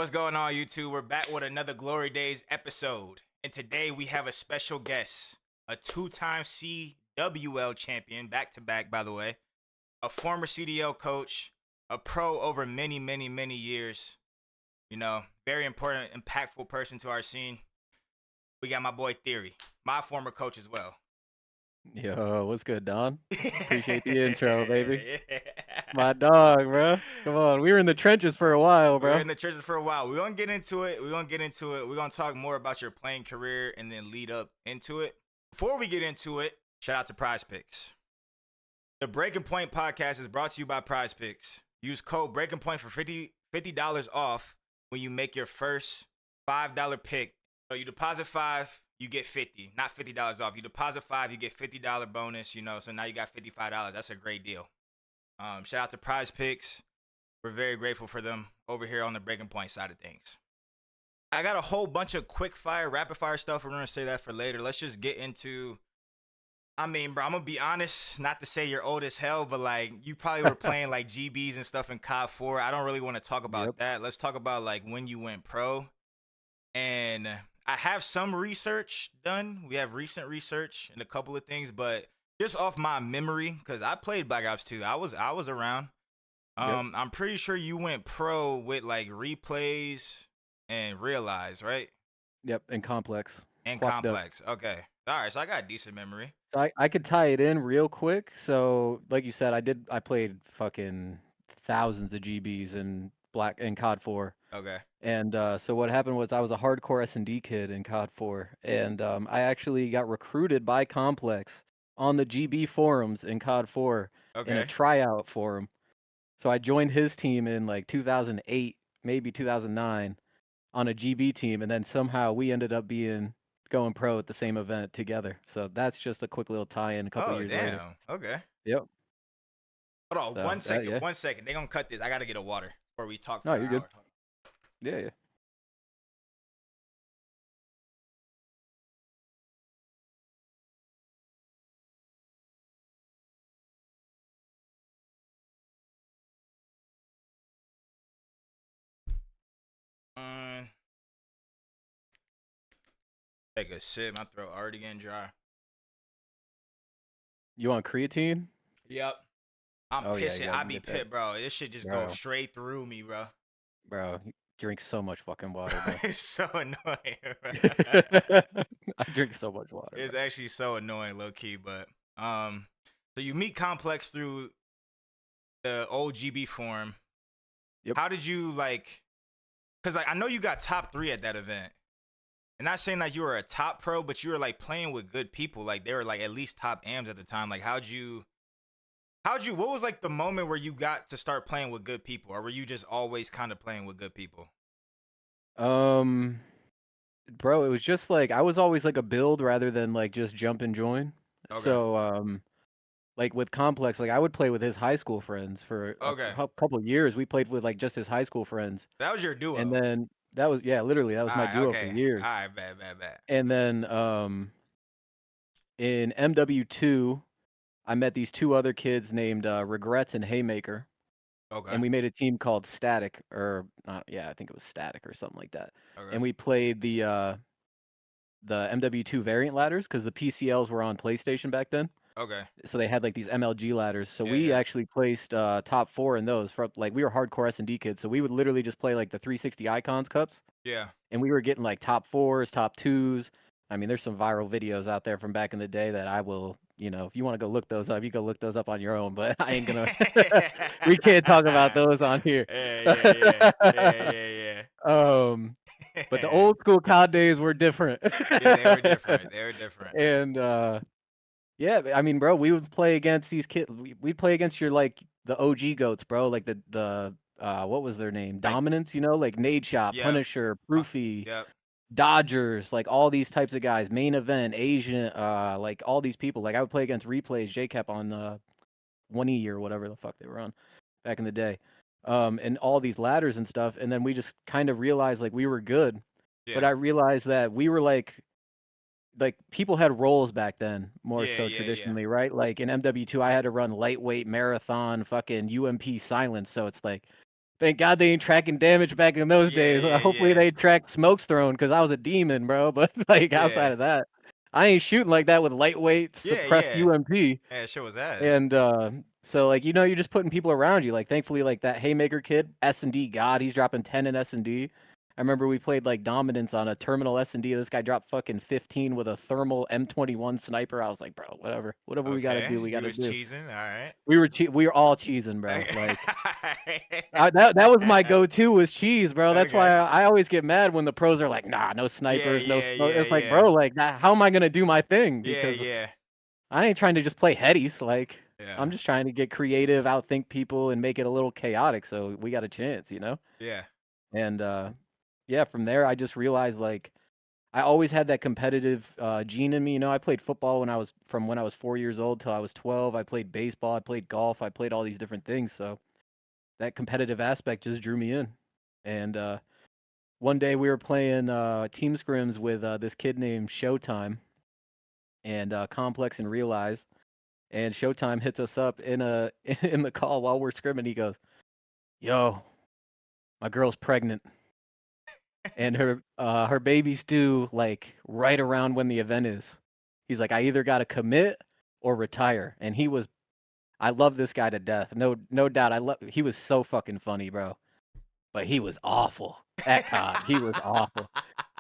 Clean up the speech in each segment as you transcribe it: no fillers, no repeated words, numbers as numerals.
What's going on, YouTube? We're back with another Glory Days episode. And today we have a special guest, a two-time CWL champion, back-to-back, by the way, a former CDL coach, a pro over many years. You know, very important, impactful person to our scene. We got my boy Theory, my former coach as well. Yo, what's good, Don? Appreciate the intro, baby. My dog, bro. Come on, we were in the trenches for a while, We were bro. in the trenches for a while. We're going to get into it. We're going to talk more about your playing career and then lead up into it. Before we get into it, shout out to Prize Picks. The Breaking Point podcast is brought to you by Prize Picks. Use code Breaking Point for $50 off when you make your first $5 pick. So you deposit $5, you get $50. Not $50 off. You deposit $5, you get $50 bonus. So now you got $55. That's a great deal. Shout out to Prize Picks. We're very grateful for them over here on the Breaking Point side of things. I got a whole bunch of quick fire, rapid fire stuff. We're going to say that for later. Let's just get into, bro, I'm going to be honest, not to say you're old as hell, but like you probably were playing like GBs and stuff in COD 4. I don't really want to talk about that. Let's talk about like when you went pro. And I have some research done. We have recent research and a couple of things, but just off my memory, because I played Black Ops 2. I was around. I'm pretty sure you went pro with like replays and realize, right? Yep, and complex. And Quacked up. complex. Okay. All right. So I got decent memory. So I could tie it in real quick. So like you said, I played fucking thousands of GBs in COD 4. Okay. And so what happened was I was a hardcore S&D kid in COD 4, and I actually got recruited by Complex on the GB forums in COD 4 in a Okay. tryout forum. So I joined his team in like 2008, maybe 2009, on a GB team, and then somehow we ended up going pro at the same event together. So that's just a quick little tie-in a couple Oh, years later. damn. Okay. Yep. Hold on. So 1 second. yeah. 1 second. They're going to cut this. I got to get a water before we talk No, for an you're good. hour. Yeah. Take a sip. My throat already getting dry. You want creatine? Yep. I'm pissing. Yeah, I you be get that. pit, bro. This shit just goes straight through me, bro. Bro, you drink so much fucking water, bro. It's so annoying, bro. I drink so much water, It's bro. actually so annoying, low key. But so you meet Complex through the old GB forum. Yep. How did you like? Because like I know you got top 3 at that event. And not saying like you were a top pro, but you were like playing with good people. Like they were like at least top AMs at the time. Like what was like the moment where you got to start playing with good people, or were you just always kind of playing with good people? Bro, it was just like I was always like a build rather than like just jump and join. Okay. So like with Complex, like I would play with his high school friends for a Okay. couple of years. We played with like just his high school friends. That was your And duo. then literally that was All my right. duo for Okay. years. All right. Bad. And then in MW2, I met these two other kids named Regrets and Haymaker. Okay. And we made a team called Static, or I think it was Static or something like that. Okay. And we played the MW2 variant ladders because the PCLs were on PlayStation back then. Okay. So they had like these MLG ladders. So we Yeah. actually placed top 4 in those. For like we were hardcore S&D kids, so we would literally just play like the 360 Icons Cups, Yeah. and we were getting like top 4s, top 2s. I mean, there's some viral videos out there from back in the day that I will, if you want to go look those up, you go look those up on your own. But I ain't gonna. We can't talk about those on here. Yeah. But the old school COD days were different. Yeah, they were different. And yeah, I mean, bro, we would play against these kids. We'd play against your like the OG goats, bro. Like the what was their name? Like, Dominance, like Nade Shot, yep. Punisher, Proofy, Yep. Dodgers, like all these types of guys. Main Event, Asian, like all these people. Like I would play against replays, JCap on 1E or whatever the fuck they were on back in the day. And all these ladders and stuff. And then we just kind of realized like we were good. Yeah. But I realized that we were like people had roles back then more so traditionally, right? Like in MW2, I had to run lightweight marathon, fucking UMP silence. So it's like Thank God they ain't tracking damage back in those Yeah, days. yeah, Hopefully yeah, they tracked smokes thrown because I was a demon, bro. But like outside yeah, of that, I ain't shooting like that with lightweight yeah, suppressed yeah. UMP. Yeah, shit was ass. And so like you're just putting people around you. Like thankfully like that Haymaker kid S&D God, he's dropping 10 in S&D. I remember we played like dominance on a terminal S&D. This guy dropped fucking 15 with a thermal M21 sniper. I was like, bro, whatever we gotta do, Okay, we you gotta was do. cheesing. All right. We were all cheesing, bro. Okay. Like that was my go-to was cheese, bro. That's why Okay. I always get mad when the pros are like, nah, no Yeah, snipers, no yeah, smoke. yeah, It's like, yeah. bro, like how am I gonna do my thing? Yeah, Because yeah. I ain't trying to just play headies. Like Yeah. I'm just trying to get creative, outthink people, and make it a little chaotic so we got a chance, you know? Yeah. And yeah, from there I just realized like I always had that competitive gene in me. You know, I played football when I was 4 years old till I was 12. I played baseball, I played golf, I played all these different things. So that competitive aspect just drew me in. And one day we were playing team scrims with this kid named Showtime and Complex and Realize. And Showtime hits us up in a in the call while we're scrimming. He goes, "Yo, my girl's pregnant, and her baby's due like right around when the event is." He's like, "I either got to commit or retire." And I love this guy to death. No doubt. He was so fucking funny, bro. But he was awful at COD. He was awful.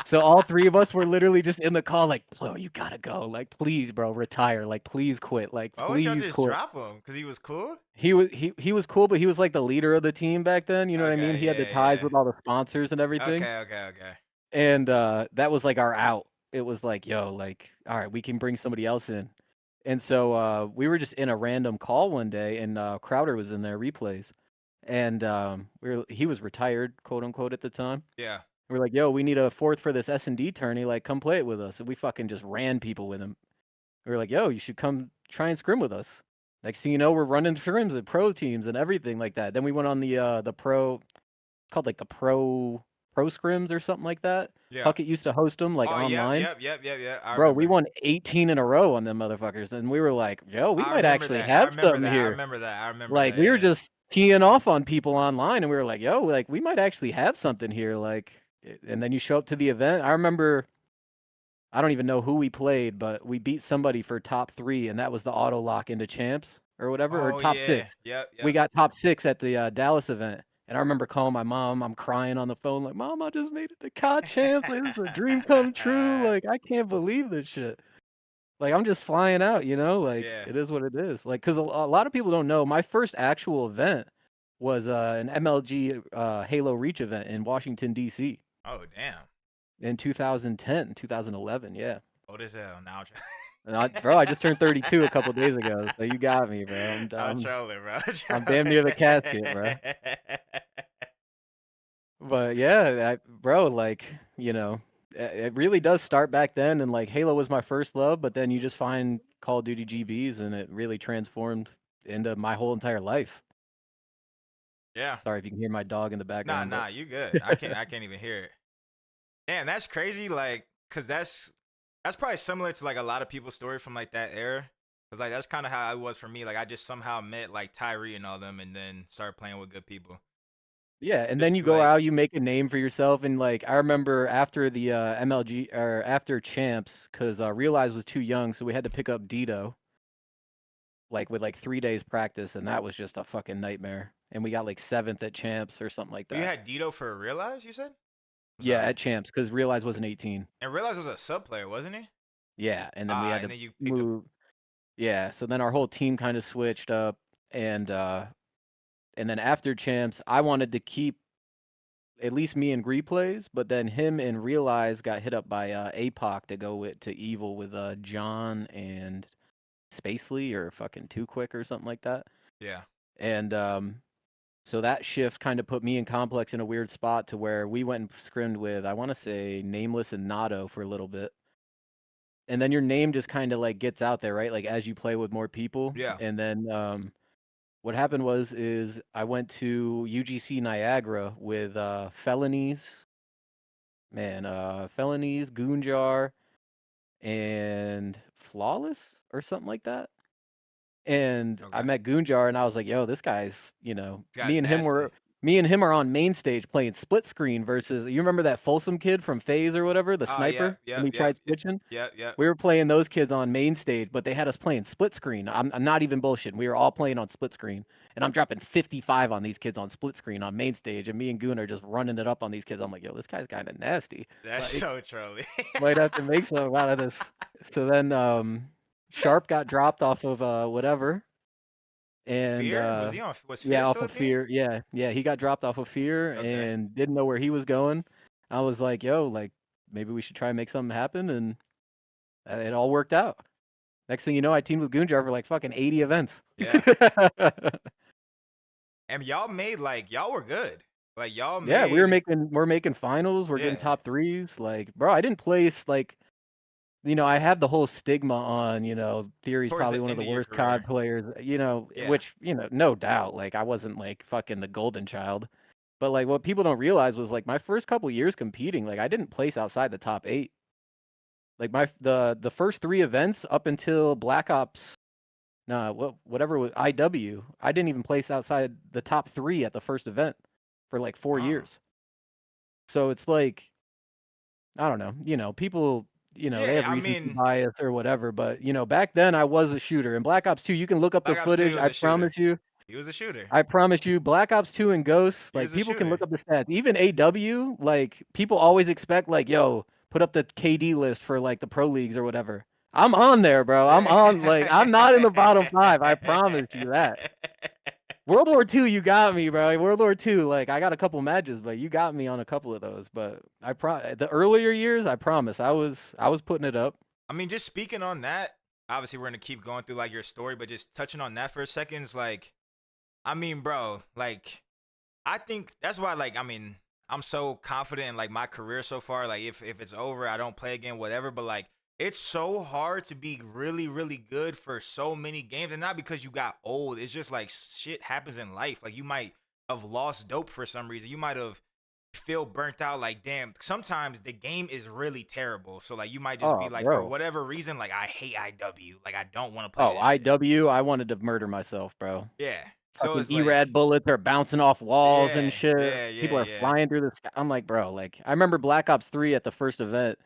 So all three of us were literally just in the call, like, bro, you gotta go. Like, please, bro, retire. Like, please quit. Like, Why would y'all please just quit. drop him? Because he was cool? He was cool, but he was like the leader of the team back then. You know what I mean? Okay, He had the yeah, ties yeah. with all the sponsors and everything. Okay, okay, okay. And that was like our out. It was like, yo, like, all right, we can bring somebody else in. And so we were just in a random call one day, and Crowder was in there replays, and he was retired, quote unquote, at the time. Yeah. We're like, yo, we need a fourth for this S&D tourney. Like, come play it with us. And we fucking just ran people with him. We were like, yo, you should come try and scrim with us. Next thing you know, we're running scrims at pro teams and everything like that. Then we went on the pro, called like the pro scrims or something like that. Yeah. Puckett used to host them like Oh, yep, online. yep, yep, yep, yep. I Bro, we remember. won 18 in a row on them motherfuckers. And we were like, yo, we I might remember actually that. I have remember something that. I here. remember that. I remember Like that. we were Yeah. just teeing off on people online and we were like, yo, like we might actually have something here. Like, and then you show up to the event. I remember, I don't even know who we played, but we beat somebody for top 3, and that was the auto lock into champs or whatever, or Oh top yeah. 6. Yep, We yep. got top 6 at the Dallas event. And I remember calling my mom. I'm crying on the phone, like, Mom, I just made it to COD champs. Like, this is a dream come true. Like, I can't believe this shit. Like, I'm just flying out, you know? Like, Yeah. it is what it is. Like, because a lot of people don't know, my first actual event was an MLG Halo Reach event in Washington, D.C. Oh damn. in 2010, 2011. Yeah. Old as hell. Now And bro, I just turned 32 a couple days ago, so you got me, bro. I'm trolling, bro. I'm I'm damn near the casket, bro. trolling. But yeah, bro, like it really does start back then, and like Halo was my first love, but then you just find Call of Duty GBs, and it really transformed into my whole entire life. Yeah. Sorry if you can hear my dog in the Nah, background, but nah, you good. I can't even hear it. Damn, that's crazy. Like, cause that's probably similar to like a lot of people's story from like that era. Cause like that's kind of how it was for me. Like I just somehow met like Tyree and all them, and then started playing with good people. yeah, and then Just you go like out, you make a name for yourself, and like I remember after the MLG or after champs, because Realize was too young, so we had to pick up Dito. Like with like 3 days practice, and that was just a fucking nightmare. And we got like 7th at champs or something like you that. had Dito for Realize. You said. I'm Yeah, sorry. at champs because Realize wasn't 18. And Realize was a sub player, wasn't he? Yeah, and then we had And to then you picked up. move. Yeah, so then our whole team kind of switched up, and then after champs, I wanted to keep at least me and replays, but then him and Realize got hit up by APOC to go to Evil with John and Spacely or fucking Too Quick or something like that. Yeah. And so that shift kind of put me and Complex in a weird spot to where we went and scrimmed with, I want to say, Nameless and Nado for a little bit. And then your name just kind of like gets out there, right? Like as you play with more people. Yeah. And then what happened is I went to UGC Niagara with Felonies, Goonjar, and Flawless or something like that. And I Okay. met Goonjar and I was like, yo, this guy's, This guy's me and him were nasty. Me and him are on main stage playing split screen versus. You remember that Folsom kid from FaZe or whatever, the Oh, yep, sniper, when he tried switching? yep. We were playing those kids on main stage, but they had us playing split screen. I'm not even bullshitting. We were all playing on split screen, and I'm dropping 55 on these kids on split screen on main stage, and me and Goon are just running it up on these kids. I'm like, yo, this guy's kind of nasty. That's Like, so trolly. might have to make something out of this. So then, Sharp got dropped off of whatever, and Fear? Was Fear yeah, off still a of team? Fear. Yeah, he got dropped off of Fear Okay. and didn't know where he was going. I was like, yo, like maybe we should try and make something happen, and it all worked out. Next thing you know, I teamed with Goonjar for like fucking 80 events. Yeah. And y'all were good. Like y'all Yeah, made we're making finals, we're getting yeah. top threes. Like, bro, I didn't place like, I have the whole stigma on, Theory's Towards probably the one of end the of your worst COD career. players, Yeah. which, no doubt. Like, I wasn't like fucking the golden child. But like what people don't realize was like my first couple years competing, like I didn't place outside the top 8. Like the first 3 events up until Black Ops, nah, whatever was IW, I didn't even place outside the top 3 at the first event for like 4 Oh. years. So it's like, I don't know, people, they Yeah, have I recency mean, bias or whatever, but back then I was a shooter. In Black Ops 2, you can look up the Black Ops 2 footage. was a shooter. He was a shooter. I promise you, Black Ops 2 and Ghosts, He like was a people can look shooter. up the stats. Even AW, like people always expect like, yo, put up the KD list for like the pro leagues or whatever. I'm on there, bro. I'm on, like I'm not in the bottom 5. I promise you that. World War II, you got me, bro. World War II, like I got a couple matches, but you got me on a couple of those. But the earlier years, I promise, I was putting it up. I mean, just speaking on that, obviously we're gonna keep going through like your story, but just touching on that for a second is like, I mean, bro, like, I think that's why, like, I mean, I'm so confident in like my career so far. Like, if it's over, I don't play again, whatever. But like, it's so hard to be really, really good for so many games, and not because you got old. It's just like shit happens in life. Like, you might have lost dope for some reason. You might have feel burnt out. Like, damn, sometimes the game is really terrible. So like, you might just be Oh, like, for bro. whatever reason, like, I hate IW. Like, I don't want to play Oh, this shit. IW, I wanted to murder myself, bro. Yeah. So Fucking it's like, ERAD bullets are bouncing off walls and yeah, shit. People are yeah. flying through the sky. I'm like, bro, like I remember Black Ops 3 at the first event.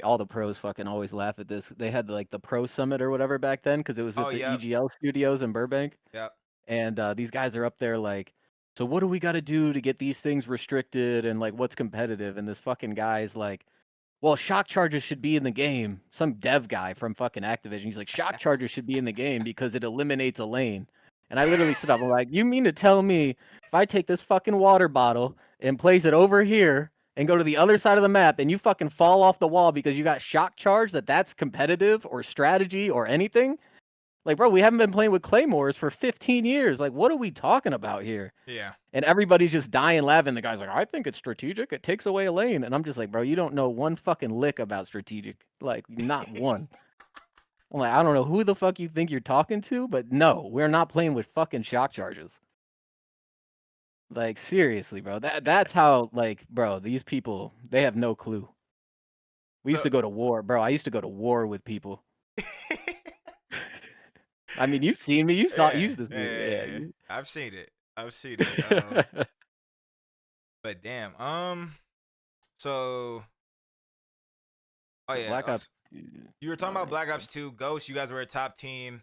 All the pros fucking always laugh at this. They had like the pro summit or whatever back then because it was Oh, at the yep, EGL studios in Burbank. yep. And these guys are up there like, so what do we got to do to get these things restricted and like what's competitive? And this fucking guy's like, well, shock charges should be in the game. Some dev guy from fucking Activision. He's like, shock charges should be in the game because it eliminates a lane. And I literally stood up. I'm like, you mean to tell me if I take this fucking water bottle and place it over here and go to the other side of the map and you fucking fall off the wall because you got shock charge, that's competitive or strategy or anything? Like, bro, we haven't been playing with claymores for 15 years. Like, what are we talking about here? Yeah. And everybody's just dying laughing. The guy's like, I think it's strategic. It takes away a lane. And I'm just like, bro, you don't know one fucking lick about strategic. Like, not one. I'm like, I don't know who the fuck you think you're talking to, but no, we're not playing with fucking shock charges. Like, seriously, bro. That's how, like, bro, these people, they have no clue. We used So to go to war, bro. I used to go to war with people. I mean, you've seen me. You yeah, used to see it. yeah. Yeah. I've seen it. I've seen it. But damn. So, oh But yeah. Black Ops. You were talking Oh, about man. Black Ops 2, Ghost. You guys were a top team.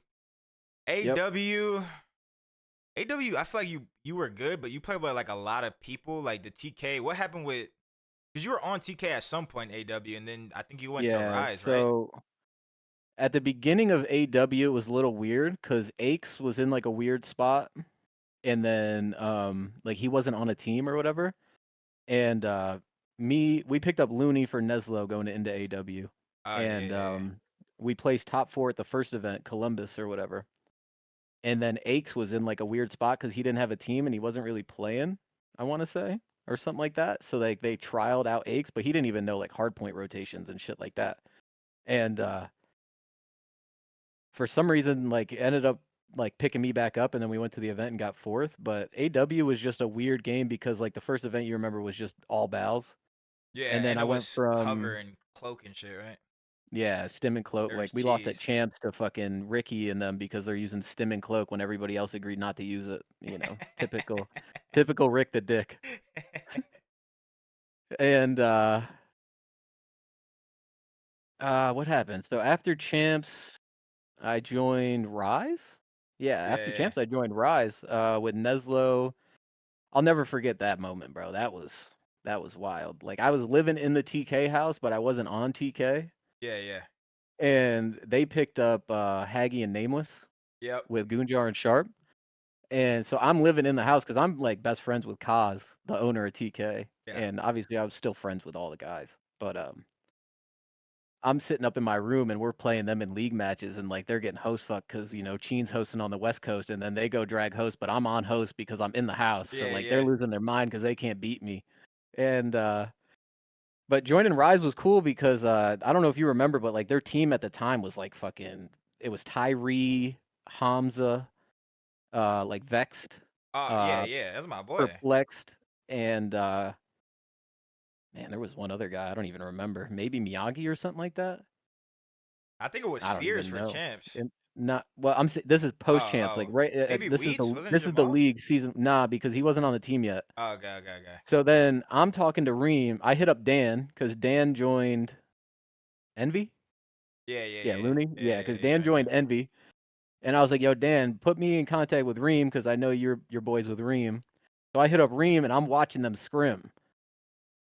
Yep. AW. AW. I feel like you were good, but you played with like a lot of people. Like the TK. What happened with? Because you were on TK at some point, AW, and then I think you went to Yeah. Rise, right? So at the beginning of AW, it was a little weird because Aches was in like a weird spot, and then like he wasn't on a team or whatever. And we picked up Looney for Neslo going into AW, Oh yeah, and yeah, we placed top 4 at the first event, Columbus or whatever. And then Aches was in like a weird spot because he didn't have a team and he wasn't really playing, I want to say, or something like that. So like they trialed out Aches, but he didn't even know like hardpoint rotations and shit like that. And for some reason, like ended up like picking me back up, and then we went to the event and got 4th. But AW was just a weird game because like the first event you remember was just all Bals, yeah. and then And I it went was cover from and cloak and shit, right? Stim and Cloak. There Like was we lost at cheese. champs to fucking Ricky and them because they're using Stim and Cloak when everybody else agreed not to use it. Typical. Typical Rick the Dick. And what happened? So after Champs, I joined Rise. Yeah, after Yeah. Champs, I joined Rise with Neslo. I'll never forget that moment, bro. That was wild. Like I was living in the TK house, but I wasn't on TK. Yeah. And they picked up Haggy and Nameless Yep. with Goonjar and Sharp. And so I'm living in the house because I'm like best friends with Kaz, the owner of TK. Yeah. And obviously I was still friends with all the guys. But I'm sitting up in my room and we're playing them in league matches and like they're getting host fucked because Cheen's hosting on the West Coast and then they go drag host, but I'm on host because I'm in the house. So like they're Yeah. losing their mind because they can't beat me. And but joining Rise was cool because I don't know if you remember, but like their team at the time was like fucking it was Tyree, Hamza, like Vexed, Oh, uh yeah. That's my boy. Perplexed, and man, there was one other guy I don't even remember. Maybe Miyagi or something like that. I think it was I don't Fears even for know. Champs. And not well. This is post champs. Like Oh. right. Maybe Weeds? Wasn't This is the Jamal? league season. Nah, because he wasn't on the team yet. Oh, okay. So then I'm talking to Reem. I hit up Dan because Dan joined Envy. Yeah, Looney. Yeah, because He Dan joined joined Envy. Envy, and I was like, "Yo, Dan, put me in contact with Reem because I know you're boys with Reem." So I hit up Reem, and I'm watching them scrim.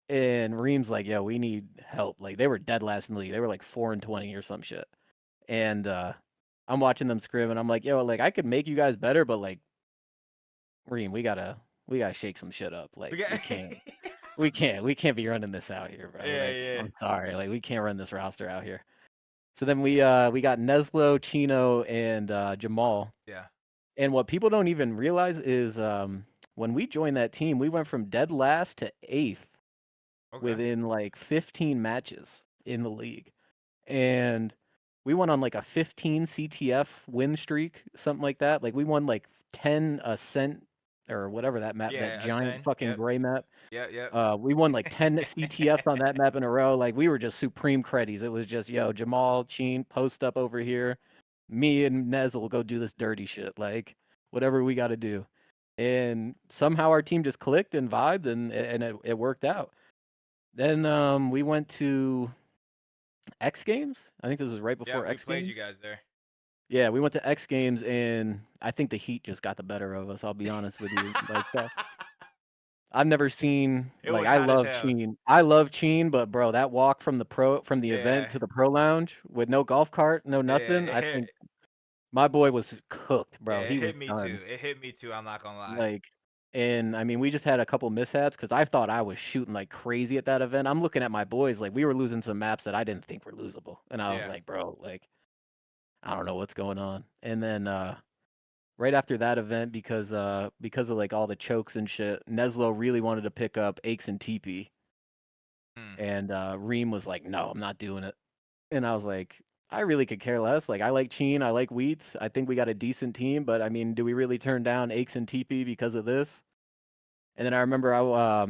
And Reem's like, "Yo, we need help." Like they were dead last in the league. They were like 4-20 or some shit. And I'm watching them scrim, and I'm like, "Yo, like I could make you guys better, but like Reem, we gotta shake some shit up. We Like got we can't be running this out here, bro. Like yeah. I'm sorry, like we can't run this roster out here." So then we got Neslo, Chino, and Jamal. Yeah. And what people don't even realize is when we joined that team, we went from dead last to 8th Okay. within like 15 matches in the league. And we went on like a 15 CTF win streak, something like that. Like we won like 10 Ascent or whatever that map, that Yeah, giant Ascend. fucking Yep. gray map. Yep. We won like 10 CTFs on that map in a row. Like we were just supreme creddies. It was just, yo, Jamal, Cheen, post up over here. Me and Nez will go do this dirty shit. Like whatever we got to do. And somehow our team just clicked and vibed and it worked out. Then we went to X Games. I think this was right before Yep, we X played you Games. guys there. Yeah, we went to X Games and I think the Heat just got the better of us. I'll be honest with you. Like that, I've never seen It like was hot as hell. I love Cheen, but bro, that walk from the Yeah. event to the pro lounge with no golf cart, no Yeah, nothing. I think my boy was cooked, bro. it He was hit me done. too. It hit me too, I'm not gonna lie. Like, and I mean, we just had a couple mishaps because I thought I was shooting like crazy at that event. I'm looking at my boys like we were losing some maps that I didn't think were losable, and I was Yeah. like, bro, like I don't know what's going on. And then right after that event, because of like all the chokes and shit, Neslo really wanted to pick up Aches and TP, Hmm. and Reem was like, no, I'm not doing it. And I was like, I really could care less. Like I like Cheen, I like Wheats. I think we got a decent team, but I mean, do we really turn down Aches and TP because of this? And then I remember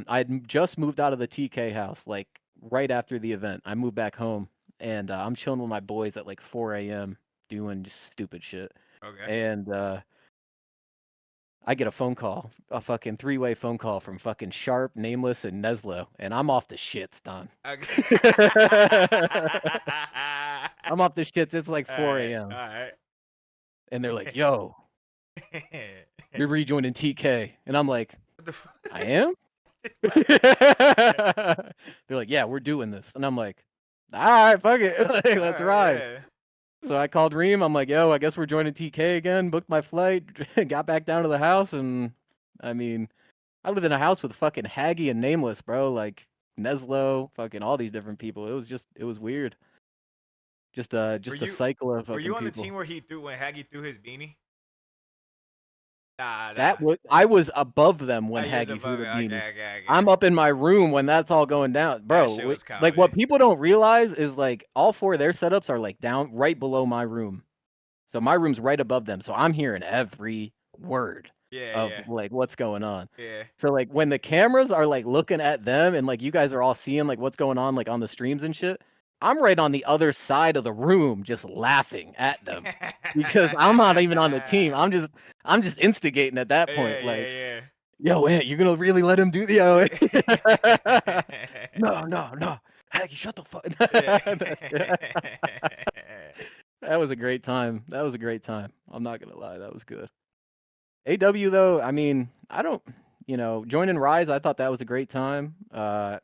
I'd just moved out of the TK house like right after the event. I moved back home and I'm chilling with my boys at like 4 a.m. doing just stupid shit. Okay. And I get a phone call, a fucking three-way phone call from fucking Sharp, Nameless, and Neslo, and I'm off the shits, Don. Okay. I'm off the shits. It's like 4 Alright, a.m. alright. And they're like, "Yo, you're rejoining TK," and I'm like, What the fuck? "I am." They're like, "Yeah, we're doing this," and I'm like, "All right, fuck it, like, let's Alright, ride." yeah. So I called Reem. I'm like, "Yo, I guess we're joining TK again." Booked my flight, got back down to the house, and I mean, I lived in a house with fucking Haggy and Nameless, bro. Like Neslo, fucking all these different people. It was weird. Were Just a you cycle of were fucking you on the team people. where he threw when Haggy threw his beanie? Nah. That was I was above them when Years Haggy threw above the it. beanie. Okay. I'm up in my room when that's all going down, That bro. shit was Like what comedy. people don't realize is like all four of their setups are like down right below my room. So my room's right above them. So I'm hearing every word of Yeah. like what's going on. Yeah. So like when the cameras are like looking at them and like you guys are all seeing like what's going on like on the streams and shit, I'm right on the other side of the room just laughing at them because I'm not even on the team. I'm just instigating at that point. Like Yeah. Yo, Ant, you're gonna really let him do the No, no, no. Haggy, shut the fuck. Yeah. That was a great time. That was a great time. I'm not gonna lie, that was good. AW though, I mean, I don't, joining Rise, I thought that was a great time. I'm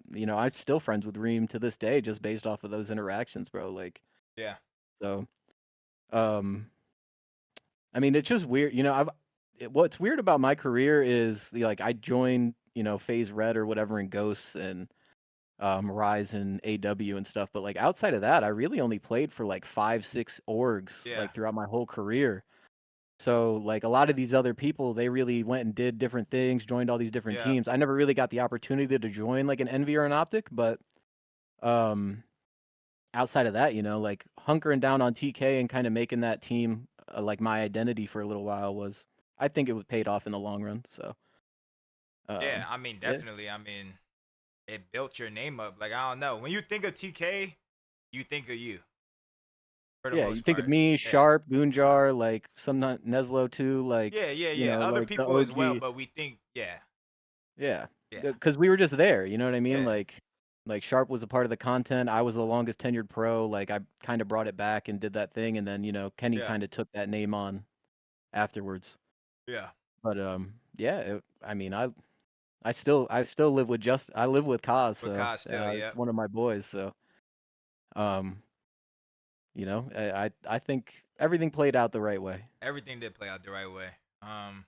still friends with Reem to this day, just based off of those interactions, bro. Like, Yeah. so, um, I mean, it's just weird. What's weird about my career is like I joined, Phase Red or whatever in Ghosts and Rise and AW and stuff, but like outside of that, I really only played for like 5, 6 orgs Yeah. like throughout my whole career. So like a lot of these other people, they really went and did different things, joined all these different Yeah. teams. I never really got the opportunity to join like an Envy or an Optic, but um outside of that, like hunkering down on TK and kind of making that team like my identity for a little while was, I think it was paid off in the long run. So, Yeah. I mean, yeah, definitely. I mean, it built your name up. Like, I don't know. When you think of TK, you think of you for the yeah. You most think of part. me, Yeah. Sharp, Goonjar, like some Neslo too, like Yeah. Yeah. Yeah. Other like the people as well, OG. but we think, yeah. Yeah, Yeah. because we were just there. You know what I mean? Yeah. Like Sharp was a part of the content. I was the longest tenured pro. Like I kind of brought it back and did that thing, and then Kenny Yeah. kind of took that name on afterwards. Yeah. But yeah. I mean, I still live with I live with Kaz, But so Kai still, it's yep. one of my boys. So um, I think everything played out the right way. Everything did play out the right way. Um,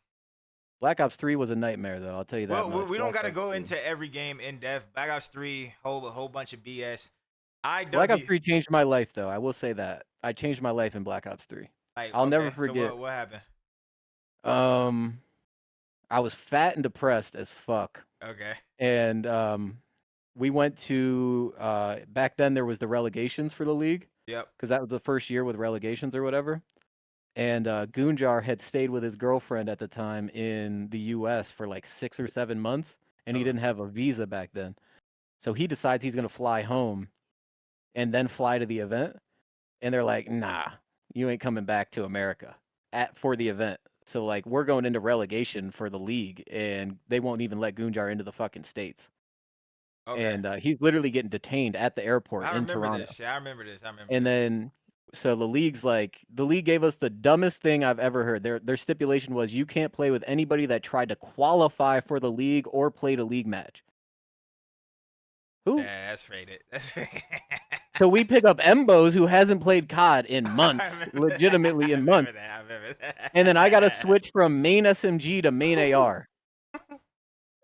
Black Ops 3 was a nightmare, though. I'll tell you that well, much. we don't Black got to Ops go 3. into every game in depth. Black Ops 3, a whole bunch of BS. Black Ops IW, 3 changed my life, though. I will say that. I changed my life in Black Ops 3. like, I'll never okay. So forget. what happened? Um, I was fat and depressed as fuck. Okay. And we went to back then there was the relegations for the league Yep. because that was the first year with relegations or whatever. And Goonjar had stayed with his girlfriend at the time in the US for like 6 or 7 months, and he Okay. didn't have a visa back then. So he decides he's gonna fly home and then fly to the event. And they're like, nah, you ain't coming back to America for the event. So like we're going into relegation for the league, and they won't even let Goonjar into the fucking states. Okay. And he's literally getting detained at the airport I in remember Toronto. this. Yeah, I remember this. I remember And this. then so the league gave us the dumbest thing I've ever heard. Their stipulation was you can't play with anybody that tried to qualify for the league or played a league match. Who? Yeah, that's rated. That's rated. So we pick up Mbos who hasn't played COD in I months, remember that. legitimately I in remember months. that. I remember that. And then I got to switch from main SMG to main AR.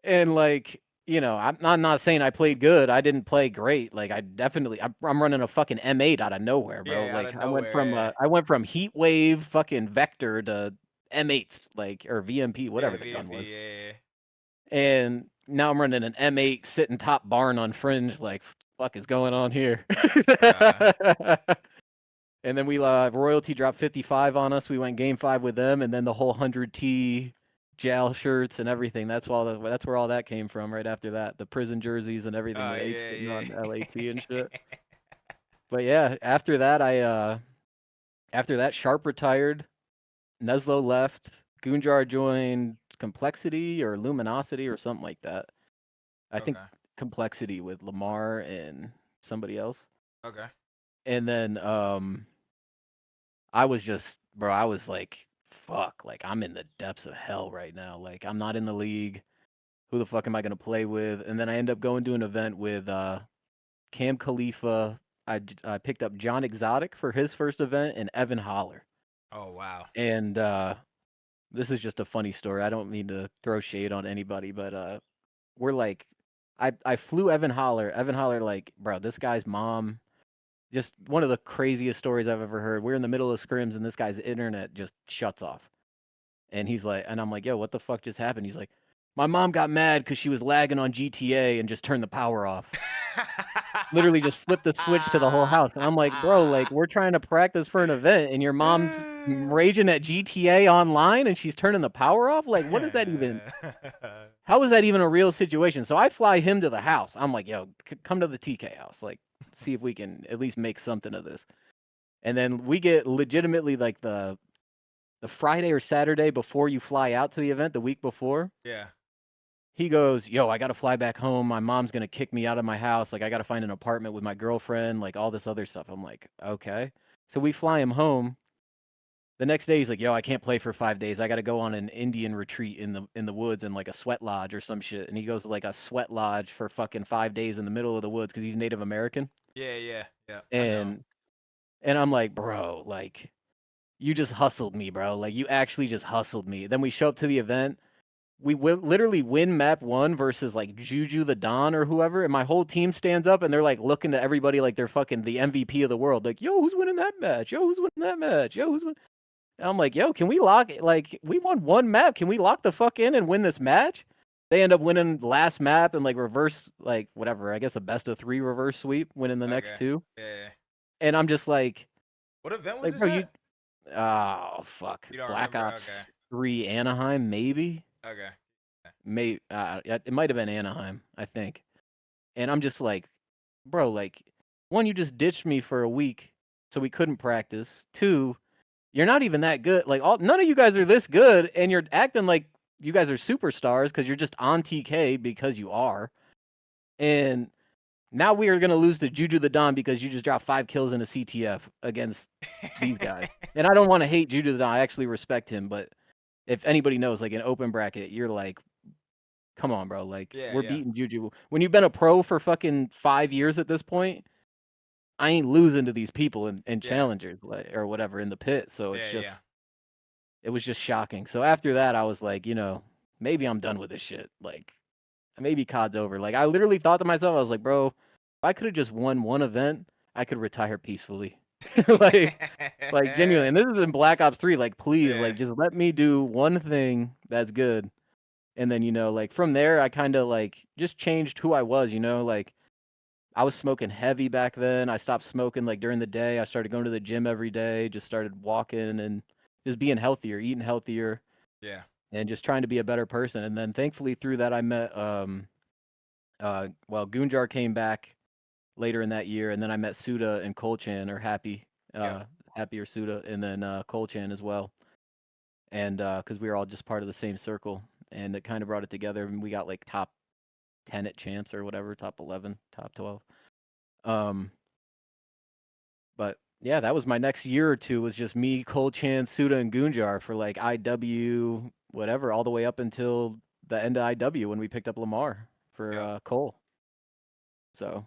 And like, I'm not saying I played good. I didn't play great. Like I'm running a fucking M8 out of nowhere, bro. Yeah, out Like of nowhere. I went from Heat Wave fucking Vector to M8s, like, or VMP, Yeah. whatever Yeah, the gun was. VMP. Yeah. And now I'm running an M8 sitting top barn on Fringe. Like, fuck is going on here? Bruh. And then we royalty dropped 55 on us. We went game 5 with them, and then the whole 100T JAL shirts and everything. That's where all that came from. Right after that, the prison jerseys and everything with H Yeah, getting yeah. on LAT and shit. But yeah, after that, after that, Sharp retired. Neslo left. Goonjar joined Complexity or Luminosity or something like that. I think Okay. Complexity with Lamar and somebody else. Okay. And then I was just, bro, I was like, fuck, like I'm in the depths of hell right now. Like I'm not in the league. Who the fuck am I gonna play with? And then I end up going to an event with Cam Khalifa. I picked up John Exotic for his first event and Evan Holler. Oh wow. And this is just a funny story. I don't mean to throw shade on anybody, but we're like, I flew Evan Holler. Evan Holler, like, bro, this guy's mom. Just one of the craziest stories I've ever heard. We're in the middle of scrims and this guy's internet just shuts off. And he's like, and I'm like, yo, what the fuck just happened? He's like, my mom got mad because she was lagging on GTA and just turned the power off. Literally just flipped the switch to the whole house. And I'm like, bro, like we're trying to practice for an event and your mom's raging at GTA online and she's turning the power off? Like, what is that even? How is that even a real situation? So I fly him to the house. I'm like, yo, come to the TK house. Like, see if we can at least make something of this. And then we get legitimately like the Friday or Saturday before you fly out to the event, the week before, Yeah. he goes, "Yo, I gotta fly back home. My mom's gonna kick me out of my house. Like, I gotta find an apartment with my girlfriend. Like, all this other stuff." I'm like, "Okay." So we fly him home. The next day, he's like, "Yo, I can't play for 5 days. I gotta go on an Indian retreat in the woods in like a sweat lodge or some shit." And he goes to like a sweat lodge for fucking 5 days in the middle of the woods because he's Native American. Yeah. I know. And I'm like, "Bro, like, you just hustled me, bro. Like, you actually just hustled me." Then we show up to the event. We literally win map one versus like Juju the Don or whoever, and my whole team stands up and they're like looking to everybody like they're fucking the MVP of the world. Like, "Yo, who's winning that match? Yo, who's winning that match? Yo, who's winning?" And I'm like, "Yo, can we lock it? Like, we won one map. Can we lock the fuck in and win this match?" They end up winning last map and like reverse, like whatever. I guess a best of three reverse sweep, winning the next Okay. two. Yeah. And I'm just What event was like, this bro, you, at? oh fuck, You don't Black remember? Okay. Ops 3 Anaheim maybe. Okay. May it might have been Anaheim, I think. And I'm just like, bro, like, one, you just ditched me for a week, so we couldn't practice. Two, you're not even that good. Like, none of you guys are this good, and you're acting like you guys are superstars because you're just on TK because you are. And now we are gonna lose to Juju the Don because you just dropped 5 kills in a CTF against these guys. And I don't want to hate Juju the Don. I actually respect him, but if anybody knows, like, an open bracket, you're like, come on, bro. Like, we're Yeah. beating Juju. When you've been a pro for fucking 5 years at this point, I ain't losing to these people in Yeah. challengers or whatever in the pit. So Yeah. it was just shocking. So after that, I was like, maybe I'm done with this shit. Like, maybe COD's over. Like, I literally thought to myself, I was like, bro, if I could have just won one event, I could retire peacefully. like, genuinely. And this is in Black Ops 3. Like, please, Yeah. like, just let me do one thing that's good. And then, like, from there, I kind of like just changed who I was, like I was smoking heavy back then. I stopped smoking like during the day. I started going to the gym every day, just started walking and just being healthier, eating healthier, Yeah. and just trying to be a better person. And then thankfully through that I met Goonjar came back later in that year, and then I met Suda and Kolchan or Yep. Happy or Suda, and then Kolchan as well. And because we were all just part of the same circle, and it kind of brought it together, and we got like top 10 at champs or whatever, top 11, top 12. Um, but yeah, that was my next year or two was just me, Kolchan, Suda, and Goonjar for like IW, whatever, all the way up until the end of IW when we picked up Lamar for Yep. Cole. So,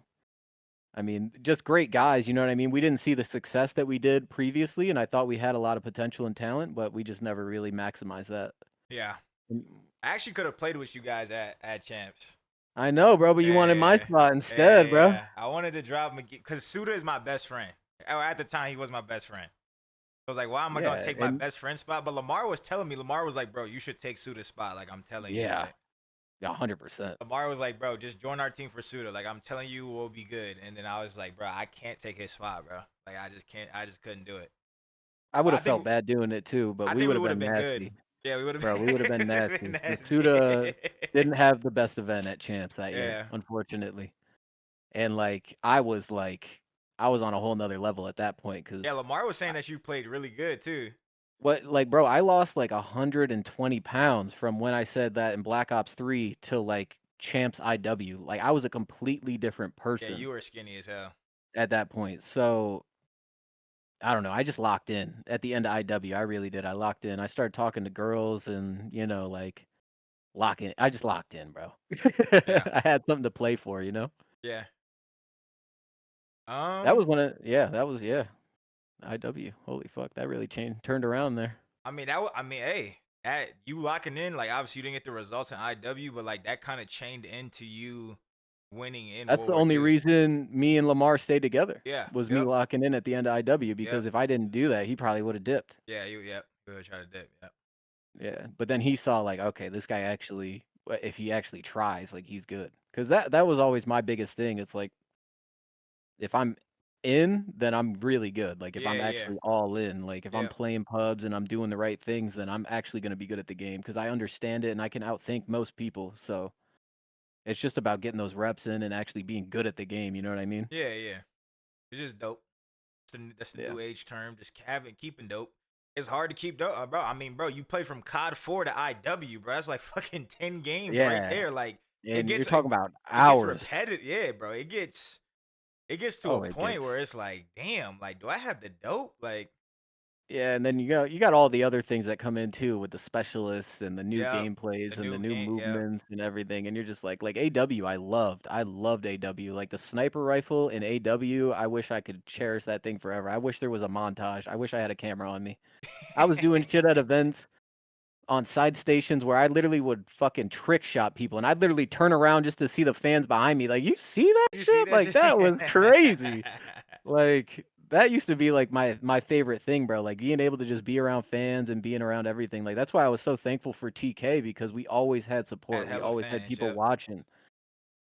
I mean, just great guys, you know what I mean? We didn't see the success that we did previously, and I thought we had a lot of potential and talent, but we just never really maximized that. Yeah. Mm, I actually could have played with you guys at champs. I know, bro, but you wanted my Yeah. spot instead, bro. I wanted to drop McGee because Suda is my best friend. At the time, he was my best friend. I was like, why am I gonna Yeah, take my and best friend's spot? But Lamar was telling me, Lamar was like, bro, you should take Suda's spot. Like I'm telling you, yeah, like 100%. Lamar was like, bro, just join our team for Suda. Like I'm telling you, we'll be good. And then I was like, bro, I can't take his spot, bro. Like I just can't. I just couldn't do it. I would But have felt bad doing it too, but I we think would we have would have been been good. nasty. Yeah, we would have Bro, we would have been been nasty. Because nasty. Suda didn't have the best event at champs that year, Yeah. unfortunately. And I was on a whole nother level at that point. Because Yeah, Lamar was saying that you played really good too. bro, I lost like 120 pounds from when I said that in Black Ops 3 to like champs IW. Like, I was a completely different Yeah, person you were skinny as hell. at that point. So, I don't know. I just locked in at the end of IW. I really did. I locked in. I started talking to girls and, like, locking. I just locked in, bro. Yeah. I had something to play for, Yeah. That was yeah. IW. Holy fuck, that really turned around there. I mean hey, that you locking in, like obviously you didn't get the results in IW, but like that kind of chained into you winning in That's World the War only II. reason me and Lamar stayed together. Yeah. Was me Yep. locking in at the end of IW Yep. because if I didn't do that, he probably would have dipped. Yeah. Yep. You would try to dip. Yep. Yeah, but then he saw like, okay, this guy actually, if he actually tries, like he's good. Because that was always my biggest thing. It's like if I'm in, then I'm really good. Like if I'm Yeah. actually all in, like if I'm Yep. playing pubs and I'm doing the right things, then I'm actually going to be good at the game because I understand it and I can outthink most people. So it's just about getting those reps in and actually being good at the game. You know what I mean? Yeah. It's just dope. That's the Yeah. new age term. Just keeping dope. It's hard to keep bro. I mean, bro, you play from COD 4 to IW, bro. That's like fucking 10 games right Yeah, there. Like it and you're gets talking about it gets hours. repetitive. Yeah, bro. It gets to a Oh, it point gets. where it's like, damn, like do I have the dope? Like, Yeah, and then you got all the other things that come in too with the specialists and the new yeah, the gameplays and the new new game, yeah. movements and everything, and you're just like AW. I loved AW. Like the sniper rifle in AW. I wish I could cherish that thing forever. I wish there was a montage. I wish I had a camera on me. I was doing shit at events on side stations where I literally would fucking trick shot people, and I'd literally turn around just to see the fans behind me. Like, you see that You see shit? that Like shit? that was crazy. Like that used to be like my favorite thing, bro. Like being able to just be around fans and being around everything. Like that's why I was so thankful for TK because we always had Had support. We hella always had fans, people yep. watching.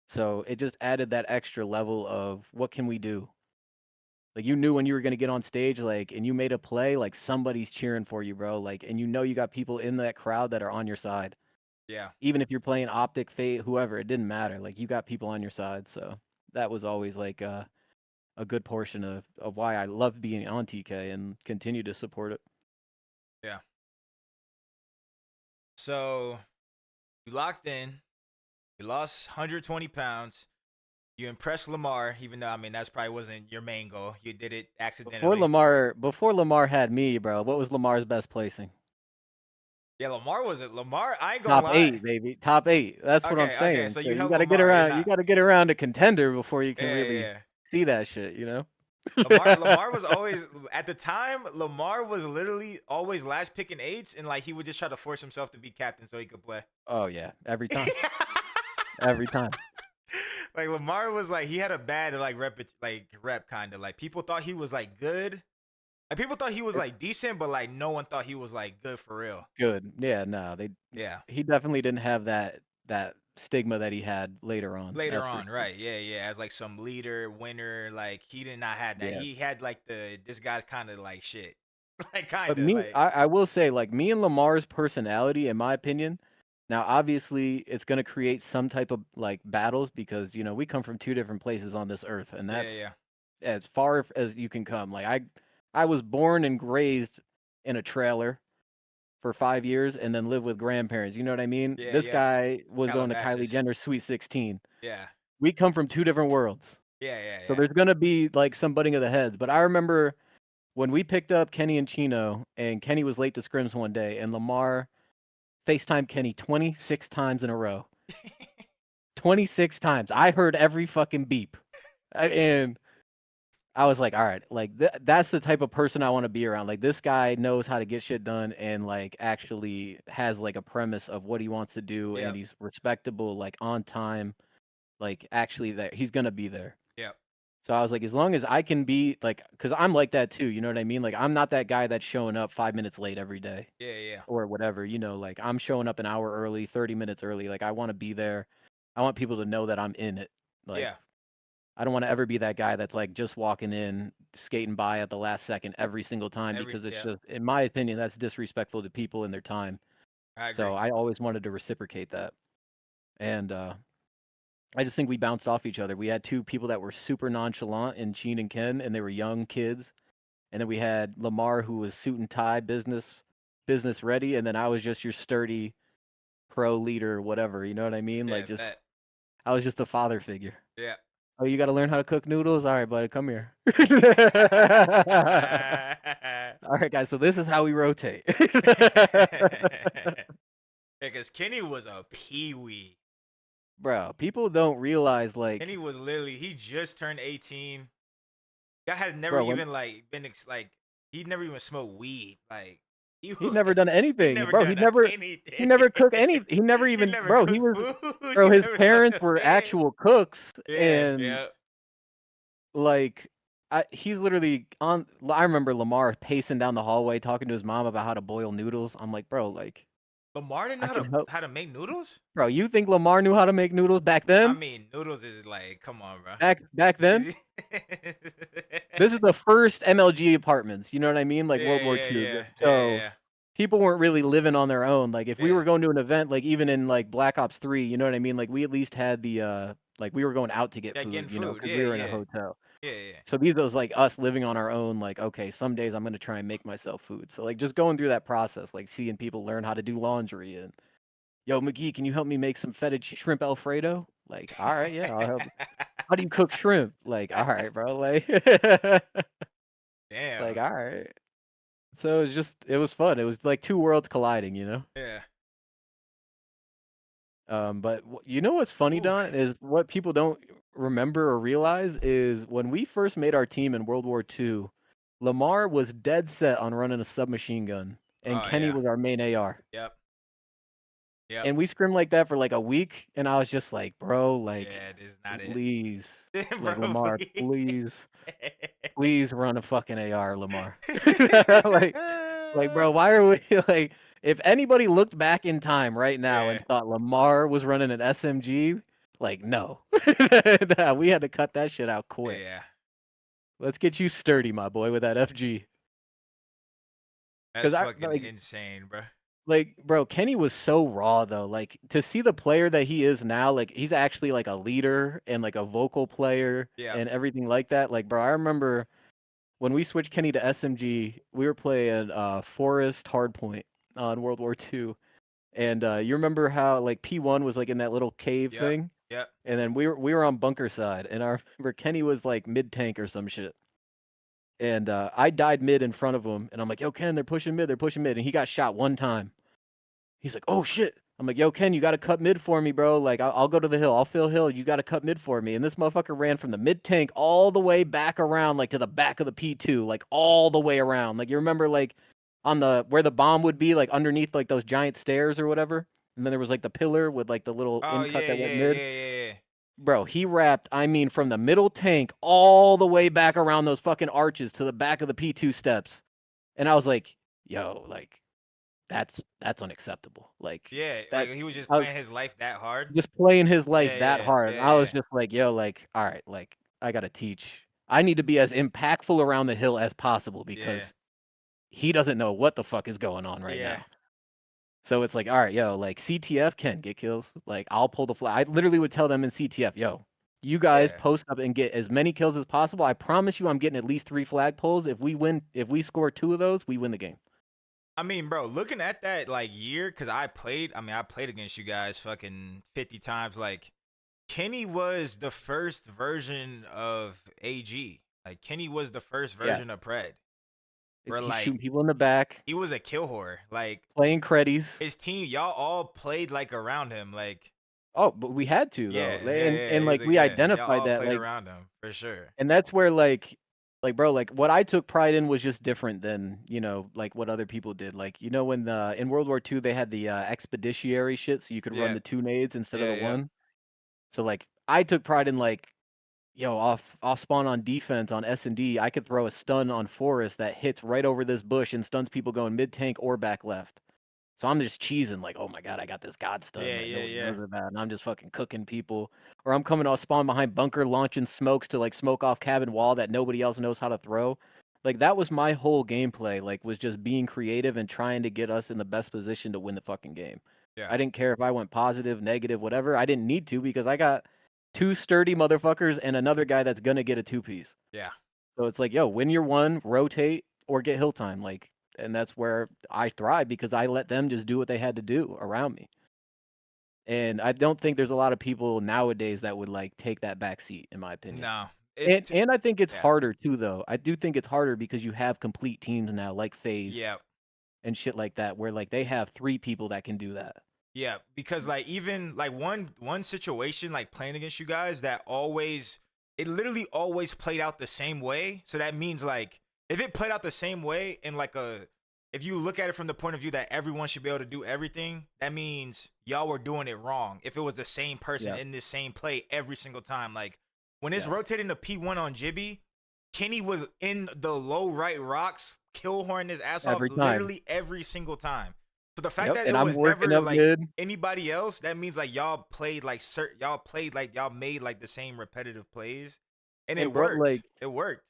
So it just added that extra level of what can we do? Like you knew when you were gonna get on stage, like, and you made a play, like somebody's cheering for you, bro. Like, and you know you got people in that crowd that are on your side. Yeah. Even if you're playing Optic, Fate, whoever, it didn't matter. Like you got people on your side. So that was always like a good portion of why I love being on TK and continue to support it. Yeah. So you locked in, you lost 120 pounds, you impressed Lamar, even though I mean that's probably wasn't your main goal. You did it accidentally. Before Lamar had me, bro, what was Lamar's best placing? Yeah, Lamar was it. Lamar, I ain't gonna Top lie. 8, baby. Top 8. That's what I'm Okay, okay. saying. So So you you helped got to get Lamar. Yeah, around. You not. got to get around to contender before you can Yeah, really yeah. see that shit. You know. Lamar was always at the time. Lamar was literally always last picking eights, and like he would just try to force himself to be captain so he could play. Oh yeah, every time, every time. Like Lamar was like he had a bad rep kind of like people thought he was like good. Like people thought he was It, like decent, but like no one thought he was like good for real. good. Yeah, no, they. Yeah. He definitely didn't have that stigma that he had later on. Later That's for on, sure. right? Yeah, yeah. As like some leader, winner, like he did not have that. Yeah. He had like this guy's kind of like shit, like kind But of me, like I will say, like me and Lamar's personality, in my opinion, now obviously it's gonna create some type of like battles because we come from two different places on this earth, and yeah, that's yeah, as far as you can come. Like I was born and raised in a trailer for 5 years and then lived with grandparents. You know what I mean? yeah, This yeah. guy was going to Kylie Calabasas. Jenner's Sweet 16. Yeah, We come from two different worlds. yeah, yeah, So yeah. there's gonna be like some butting of the heads. But I remember when we picked up Kenny and Chino, and Kenny was late to scrims one day, and Lamar FaceTime Kenny 26 times in a row. 26 times. I heard every fucking beep. And I was like, all right, like that's the type of person I want to be around. Like this guy knows how to get shit done and like actually has like a premise of what he wants to do and Yep, he's respectable, like on time, like actually there. He's gonna be there. yep. So I was like, as long as I can be like, because I'm like that too, you know what I mean? Like, I'm not that guy that's showing up 5 minutes late every day Yeah, yeah, or whatever, like I'm showing up an hour early, 30 minutes early. Like, I want to be there. I want people to know that I'm in it. Like, yeah. I don't want to ever be that guy that's like just walking in, skating by at the last second every single time because it's Yeah, just, in my opinion, that's disrespectful to people and their time. I agree. So I always wanted to reciprocate that. And I just think we bounced off each other. We had two people that were super nonchalant in Sheen and Ken, and they were young kids. And then we had Lamar, who was suit and tie, business ready, and then I was just your sturdy pro leader, whatever. You know what I mean? Like Yeah, just bet. I was just a father figure. Yeah. Oh, you got to learn how to cook noodles. All right, buddy, come here. All right, guys. So this is how we rotate. Because Kenny was a peewee. Bro, people don't realize Kenny like, was literally he just turned 18. Guy has never bro, when even like been like he never even smoked weed. Like he he'd never done he anything, never bro. done He anything. never cooked any. He never He even, never bro. He cooked was, food. bro. He His never left parents a were bed. actual cooks, Yeah, and yeah. like, he's literally on. I remember Lamar pacing down the hallway talking to his mom about how to boil noodles. I'm like, bro, like, Lamar didn't know I can help, how to make noodles. bro. You think Lamar knew how to make noodles back I then? mean, noodles is like, come on, bro. Back then, this is the first MLG apartments. You know what I mean? Like Yeah, World War yeah, II. yeah, yeah, So yeah, people weren't really living on their own. Like if we yeah. were going to an event, like even in like Black Ops 3, you know what I mean? Like we at least had the like we were going out to get Yeah, food, getting food. because Yeah, we were in a yeah, hotel. Yeah. So these was like us living on our own, like, okay, some days I'm gonna try and make myself food. So like just going through that process, like seeing people learn how to do laundry and yo, McGee, can you help me make some feta shrimp Alfredo? Like, all right, yeah, I'll help. How do you cook shrimp? Like, all right, bro. Like, like, Damn. all right. So it was fun. It was like two worlds colliding, you know. Yeah. But you know what's funny, Ooh. Don, is what people don't remember or realize is when we first made our team in World War II, Lamar was dead set on running a submachine gun, and Oh Kenny yeah. was our main AR. Yep. Yep. And we scrimmed like that for like a week, and I was just like, bro, like, Yeah, this is not it. please, like Bro, Lamar, please. please run a fucking AR, Lamar. like, bro, why are we like? If anybody looked back in time right now Yeah. and thought Lamar was running an SMG, like, no, nah, we had to cut that shit out quick. Yeah. Let's get you sturdy, my boy, with that FG. That's Because I fucking like, insane, bro. bro, Kenny was so raw though. Like to see the player that he is now, like he's actually like a leader and like a vocal player Yeah. and everything like that. Like, bro, I remember when we switched Kenny to SMG, we were playing Forest Hardpoint on World War II. And you remember how like P1 was like in that little cave Yep. thing? Yep. And then we were on bunker side and I remember Kenny was like mid tank or some shit. And I died mid in front of him and I'm like, yo, Ken, they're pushing mid, and he got shot one time. He's like, oh shit. I'm like, yo, Ken, you gotta cut mid for me, bro. Like, I'll go to the hill. I'll fill hill. You gotta cut mid for me. And this motherfucker ran from the mid tank all the way back around, like to the back of the P2, like all the way around. Like, you remember, like on the where the bomb would be, like underneath like those giant stairs or whatever. And then there was like the pillar with like the little Oh in cut yeah, that went yeah, mid. yeah, yeah, yeah. Bro, he wrapped, I mean, from the middle tank all the way back around those fucking arches to the back of the P2 steps. And I was like, yo, like, that's unacceptable. Like Yeah, like that he was just I was playing his life that hard. just playing his life Yeah, that yeah, hard. yeah, I was yeah. just like, yo, like, all right, like I gotta teach. I need to be as impactful around the hill as possible Yeah. because he doesn't know what the fuck is going on right Yeah. now. So it's like, all right, yo, like CTF can get kills. Like I'll pull the flag. I literally would tell them in CTF, yo, you guys Yeah. post up and get as many kills as possible. I promise you I'm getting at least 3 flag pulls. If we score 2 of those, we win the game. I mean, bro, looking at that like year, cause I played against you guys fucking 50 times. Like Kenny was the first version of AG. Like Kenny was the first Yeah. version of Pred. Where He's like shooting people in the back, he was a kill whore. Like playing creddies. his team, y'all all played like around him. Like Oh, but we had to though. yeah, yeah, yeah. And He was like like, we yeah, y'all identified all that played like around him for sure. and that's where like bro, like what I took pride in was just different than, you know, like what other people did. Like, you know, when the in World War II they had the expeditionary shit so you could run Yeah, the 2 nades instead of yeah, the yeah, one. So like I took pride in like yo, off spawn on defense on S&D, I could throw a stun on Forest that hits right over this bush and stuns people going mid tank or back left. So I'm just cheesing like, oh my god, I got this god stun. yeah, Like yeah, nobody yeah, knows about, and I'm just fucking cooking people. Or I'm coming off spawn behind bunker, launching smokes to like smoke off cabin wall that nobody else knows how to throw. Like that was my whole gameplay. Like was just being creative and trying to get us in the best position to win the fucking game. yeah, I didn't care if I went positive, negative, whatever. I didn't need to because I got 2 sturdy motherfuckers and another guy that's gonna get a 2-piece. yeah, So it's like, yo, win your one, rotate, or get hill time. Like, and that's where I thrive because I let them just do what they had to do around me. And I don't think there's a lot of people nowadays that would like take that back seat, in my opinion. no, it's And I think it's yeah, harder too, though. I do think it's harder because you have complete teams now, like FaZe yeah. and shit like that, where like they have 3 people that can do that. Yeah, because like even like one situation like playing against you guys that always it literally always played out the same way. So that means like if it played out the same way in like a if you look at it from the point of view that everyone should be able to do everything, that means y'all were doing it wrong. If it was the same person Yeah. in this same play every single time, like when it's Yes. rotating to P1 on Jibby, Kenny was in the low right rocks, kill horn his ass off Every time. literally every single time. So the fact Yep. that And it I'm was working never up like mid. anybody else, that means like y'all played like y'all made like the same repetitive plays, and it And bro, worked. like It worked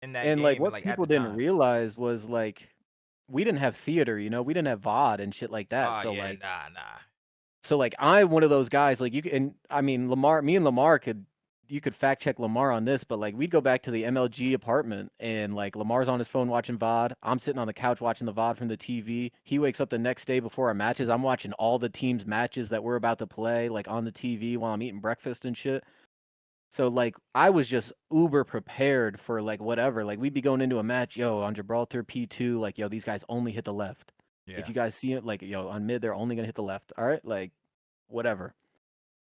in that and like game and what like at people the didn't time. realize was like we didn't have theater, you know, we didn't have VOD and shit like that. Oh yeah, nah. So like I'm one of those guys like you can, and I mean me and Lamar could you could fact check Lamar on this, but like we'd go back to the MLG apartment and like Lamar's on his phone watching VOD. I'm sitting on the couch watching the VOD from the TV. He wakes up the next day before our matches. I'm watching all the teams' matches that we're about to play, like on the TV while I'm eating breakfast and shit. So like I was just uber prepared for like whatever. Like we'd be going into a match, yo, on Gibraltar P2, like yo, these guys only hit the left. If Yeah. you guys see it, like yo, on mid they're only gonna hit the left. All right, like whatever.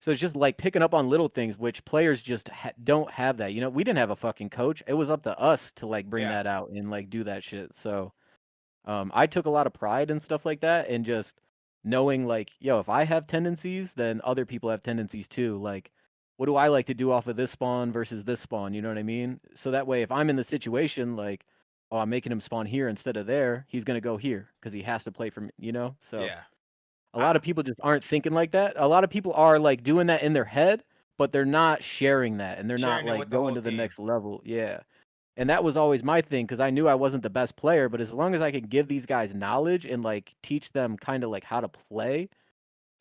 So it's just like picking up on little things, which players just don't have that. You know, we didn't have a fucking coach. It was up to us to like bring Yeah. that out and like do that shit. So I took a lot of pride and stuff like that, and just knowing like, yo, if I have tendencies, then other people have tendencies too. Like, what do I like to do off of this spawn versus this spawn? You know what I mean? So that way, if I'm in the situation like, oh, I'm making him spawn here instead of there, he's gonna go here because he has to play for me. You know? So Yeah. a I lot of people just aren't thinking like that. A lot of people are like doing that in their head, but they're not sharing that and they're not sharing it like with the going whole to the team. next level. Yeah. And that was always my thing because I knew I wasn't the best player, but as long as I could give these guys knowledge and like teach them kind of like how to play,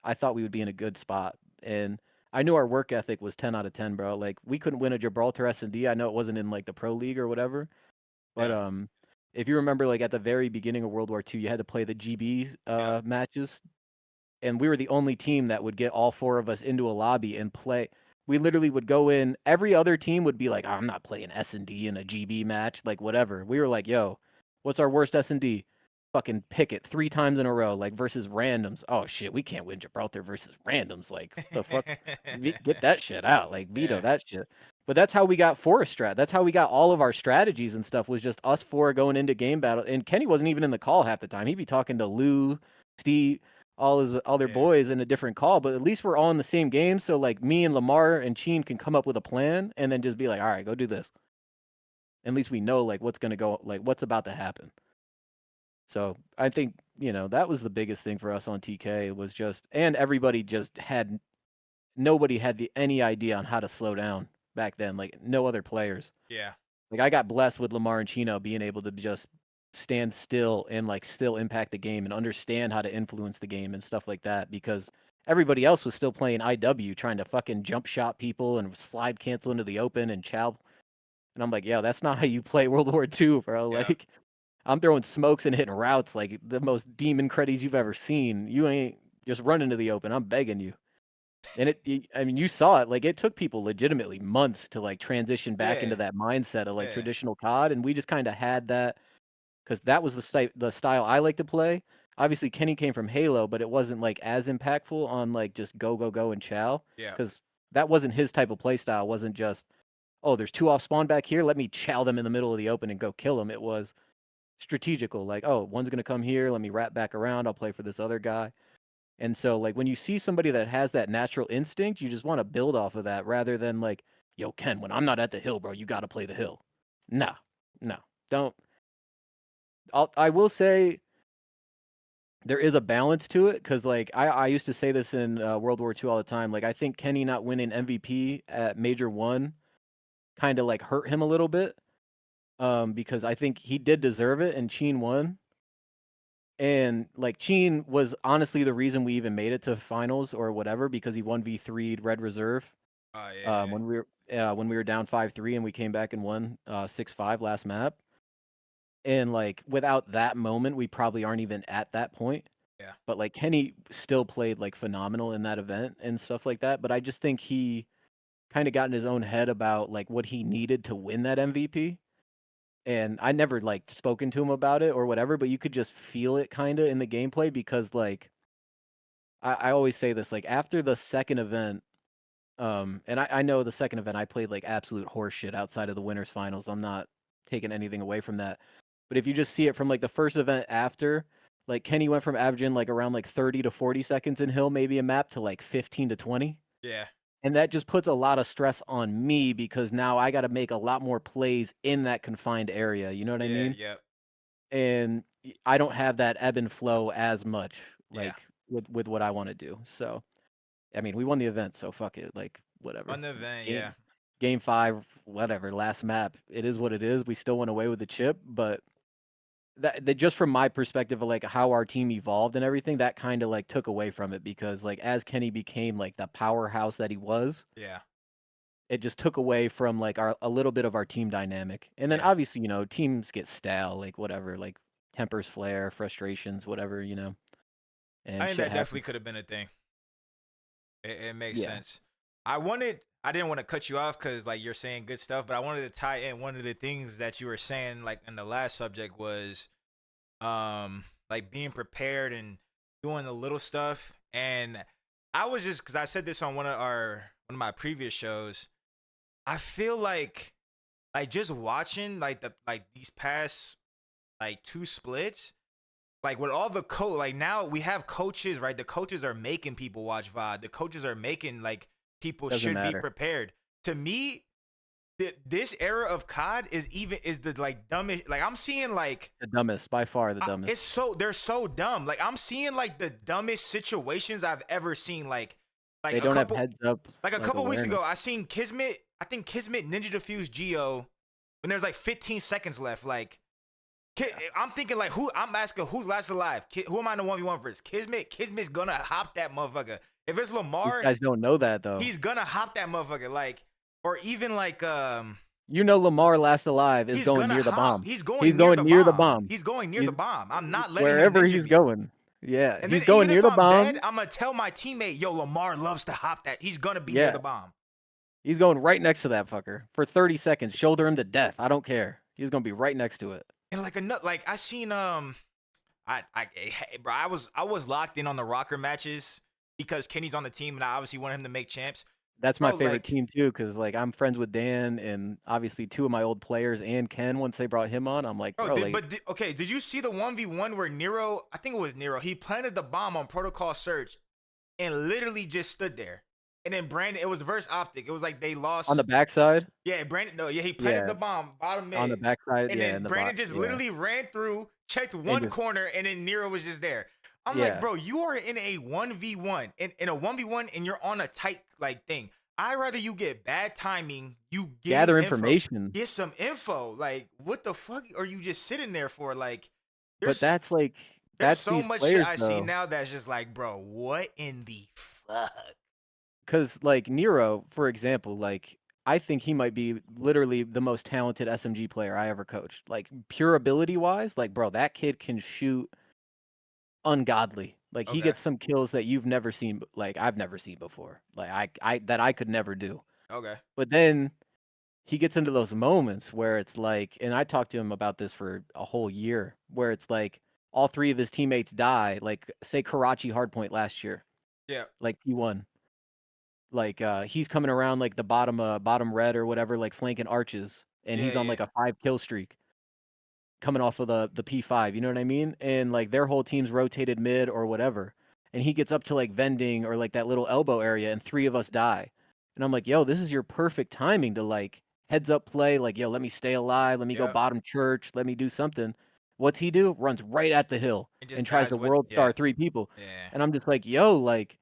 I thought we would be in a good spot. And I knew our work ethic was 10 out of 10, bro. Like we couldn't win a Gibraltar S&D. I know it wasn't in like the pro league or whatever, but Yeah. if you remember like at the very beginning of World War II, you had to play the GB Yep. matches, and we were the only team that would get all four of us into a lobby and play. We literally would go in. Every other team would be like, oh, "I'm not playing S&D in a GB match, like whatever." We were like, "Yo, what's our worst S&D? Fucking pick it 3 times in a row, like versus randoms. Oh shit, we can't win Gibraltar versus randoms. Like the fuck, get that shit out. Like veto Yeah. that shit." But that's how we got Forest Strat. That's how we got all of our strategies and stuff. Was just us four going into game battle. And Kenny wasn't even in the call half the time. He'd be talking to Lou, Steve, all his other Yeah. boys in a different call, but at least we're all in the same game. So like me and Lamar and Cheen can come up with a plan and then just be like, all right, go do this. At least we know like what's gonna go, like what's about to happen. So I think that was the biggest thing for us on TK was just, and everybody just had nobody had any idea on how to slow down back then. Like no other players. Yeah. Like I got blessed with Lamar and Chino being able to just stand still and like still impact the game and understand how to influence the game and stuff like that because everybody else was still playing IW trying to fucking jump shot people and slide cancel into the open and chow. And I'm like, yo, that's not how you play World War II, bro. Yep. Like I'm throwing smokes and hitting routes like the most demon creddies you've ever seen. You ain't just run into the open. I'm begging you. And I mean, you saw it. Like it took people legitimately months to like transition back Yeah. into that mindset of like Yeah. traditional COD, and we just kind of had that because that was the style I like to play. Obviously, Kenny came from Halo, but it wasn't like as impactful on like just go go go and chow Yeah. because that wasn't his type of play style. It wasn't just, oh, there's two off spawn back here, let me chow them in the middle of the open and go kill them. It was strategical, like, oh, one's gonna come here, let me wrap back around, I'll play for this other guy. And so like when you see somebody that has that natural instinct, you just want to build off of that rather than like, yo, Ken, when I'm not at the hill, bro, you got to play the hill. No, no, don't. I will say there is a balance to it because like I used to say this in World War II all the time. Like I think Kenny not winning MVP at Major One kind of like hurt him a little bit because I think he did deserve it and Cheen won. And like Cheen was honestly the reason we even made it to finals or whatever because he won V3'd Red Reserve Oh yeah. when we were down 5-3 and we came back and won 6-5 last map. And like without that moment, we probably aren't even at that point. Yeah. But like Kenny still played like phenomenal in that event and stuff like that. But I just think he kind of got in his own head about like what he needed to win that MVP. And I never like spoken to him about it or whatever, but you could just feel it kind of in the gameplay because like I always say this, like after the second event, and I know the second event I played like absolute horse shit outside of the winners finals. I'm not taking anything away from that. But if you just see it from like the first event after, like Kenny went from averaging like around like 30 to 40 seconds in hill, maybe a map to like 15 to 20. Yeah. And that just puts a lot of stress on me because now I got to make a lot more plays in that confined area. You know what I Yeah. mean? Yep. And I don't have that ebb and flow as much Yeah. like with what I want to do. So I mean, we won the event, so fuck it. Like, whatever. On the event. Yeah. Game 5, whatever, last map. It is what it is. We still went away with the chip, but that just from my perspective of like how our team evolved and everything, that kind of like took away from it because like as Kenny became like the powerhouse that he was, Yeah. it just took away from like a little bit of our team dynamic. And then Yeah. obviously, teams get stale, like whatever, like tempers flare, frustrations, whatever, I and think shit that definitely happens. could have been a thing. It makes Yeah, sense. I didn't want to cut you off because like you're saying good stuff, but I wanted to tie in one of the things that you were saying like in the last subject was like being prepared and doing the little stuff. And I was just because I said this on one of my previous shows. I feel like just watching like these past like two splits, like with all the like now we have coaches, right? The coaches are making people watch VOD. The coaches are making like people doesn't should be matter. prepared. To me, this era of COD is the like dumbest. Like I'm seeing like The dumbest, by far the dumbest. they're so dumb. Like I'm seeing like the dumbest situations I've ever seen. Like They a don't have couple heads up like a like couple weeks ago, awareness. I seen Kismet. I think Kismet Ninja Diffuse Geo when there's like 15 seconds left. Like Yeah. I'm thinking like I'm asking who's last alive. Who am I in the 1v1 versus? Kismet. Kismet's gonna hop that motherfucker. If it's These Lamar, guys don't know that though. he's gonna hop that motherfucker. Like or even like Lamar last alive is he's going gonna near the hop. bomb. He's He's going near going the near the bomb. bomb. He's going near He's the bomb. I'm not letting him wherever ninja he's me. going. Yeah, And then he's going even near if the I'm dead, bomb. I'm gonna tell my teammate, yo, Lamar loves to hop that. He's gonna be near Yeah, the bomb. he's going right next to that fucker for 30 seconds. Shoulder him to death. I don't care. He's gonna be right next to it. And like like I seen bro, I was locked in on the rocker matches because Kenny's on the team and I obviously wanted him to make champs. That's my Bro, favorite like team too, because like I'm friends with Dan and obviously two of my old players and Ken. Once they brought him on, I'm like, bro, bro, like okay, did you see the 1v1 where Nero, I think it was Nero, he planted the bomb on protocol search and literally just stood there. And then Brandon, it was verse optic. It was like they on the lost. backside. Yeah, Brandon, no, yeah, he planted Yeah, the bomb, bottom on the mid. backside. And Yeah, then in the Brandon bot. just Yeah, literally ran through, checked and one just corner, and then Nero was just there. I'm like, yeah, bro, you are in a 1v1, in a 1v1, and you're on a tight like thing. I'd rather you get bad timing, you getting gather info, information. get some info. Like, what the fuck are you just sitting there for? Like, But there's there's that's so these much shit players I see though. now that's just like, bro, what in the fuck? Because like Nero, for example, like I think he might be literally the most talented SMG player I ever coached. Like pure ability wise, like bro, that kid can shoot ungodly. Like he Okay, gets some kills that you've never seen, like I've never seen before. Like I that I could never do. okay, But then he gets into those moments where it's like, and I talked to him about this for a whole year, where it's like all three of his teammates die. Like say Karachi Hardpoint last year, yeah, like P1. Like he's coming around like the bottom red or whatever, like flanking arches, and yeah, he's on yeah, like a 5 kill streak coming off of the P5, you know what I mean? And like their whole team's rotated mid or whatever. And he gets up to like vending or like that little elbow area and three of us die. And I'm like, yo, this is your perfect timing to like heads up play, like, yo, let me stay alive, let me go yeah. bottom church, let me do something. What's he do? Runs right at the hill It and just tries dies to with world yeah, star three people. yeah, And I'm just like, yo, like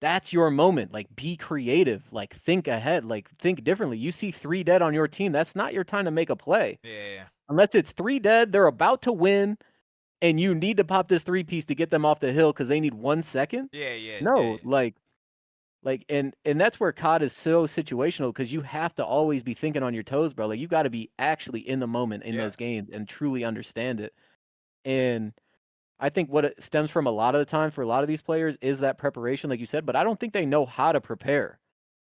that's your moment. Like be creative. Like think ahead. Like think differently. You see three dead on your team. That's not your time to make a play. yeah, yeah. Unless it's three dead, they're about to win, and you need to pop this three piece to get them off the hill because they need 1 second. Yeah, yeah, yeah, No, like and that's where COD is so situational because you have to always be thinking on your toes, bro. Like you got to be actually in the moment in yeah. those games and truly understand it. And I think what it stems from a lot of the time for a lot of these players is that preparation, like you said, but I don't think they know how to prepare.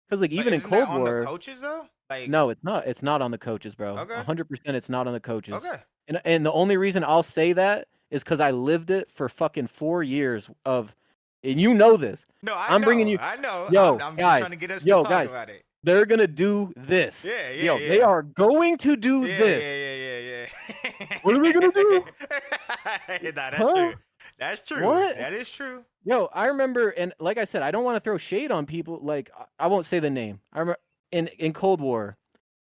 Because like But even in isn't that Cold on the War, coaches though? Like, no, it's not. It's not on the coaches, bro. okay, 100% it's not on the coaches. okay. And the only reason I'll say that is because I lived it for fucking 4 years of, and you know this. No, I I'm bringing know, you, I know. yo, I'm just guys, trying to get us to yo, talk guys, about it. they're gonna do this. Yeah, yeah, Yo, they yeah, are going to do yeah, this. yeah, yeah, yeah, What are they gonna do? yeah. Nah, that's Huh? true. That's true. What? That is true. Yo, I remember, and like I said, I don't want to throw shade on people. Like I won't say the name. I remember in Cold War,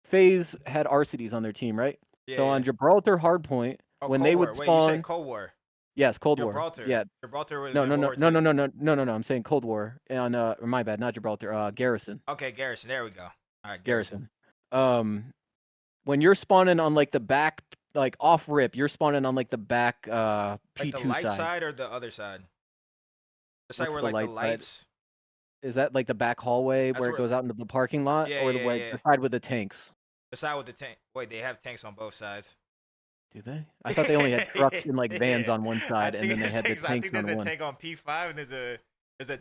FaZe had Arcides on their team, right? Yeah, So yeah. on Gibraltar Hardpoint, Oh, when Cold they War. would Wait, you said spawn, Cold War. yes, Cold War, Gibraltar. yeah, Gibraltar was no, in no, World no, War no, no, Two. no, no, no, no, no. I'm saying Cold War on or my bad, not Gibraltar, Garrison, Okay, Garrison. There we go. All right, Garrison. Garrison. Um, when you're spawning on like the back, like off rip, you're spawning on like the back Like the P2 light side. side or the other side? The side What's where the like the light side? lights. Is that like the back hallway That's where it where. goes out into the parking lot, Yeah, or yeah, yeah. the side with the tanks? The side with the tank. Wait, they have tanks on both sides. Do they? I thought they only had trucks and like vans Yeah, on one I side, and think then they it's had the tanks. I tanks think there's on a one. tank on P5 and there's a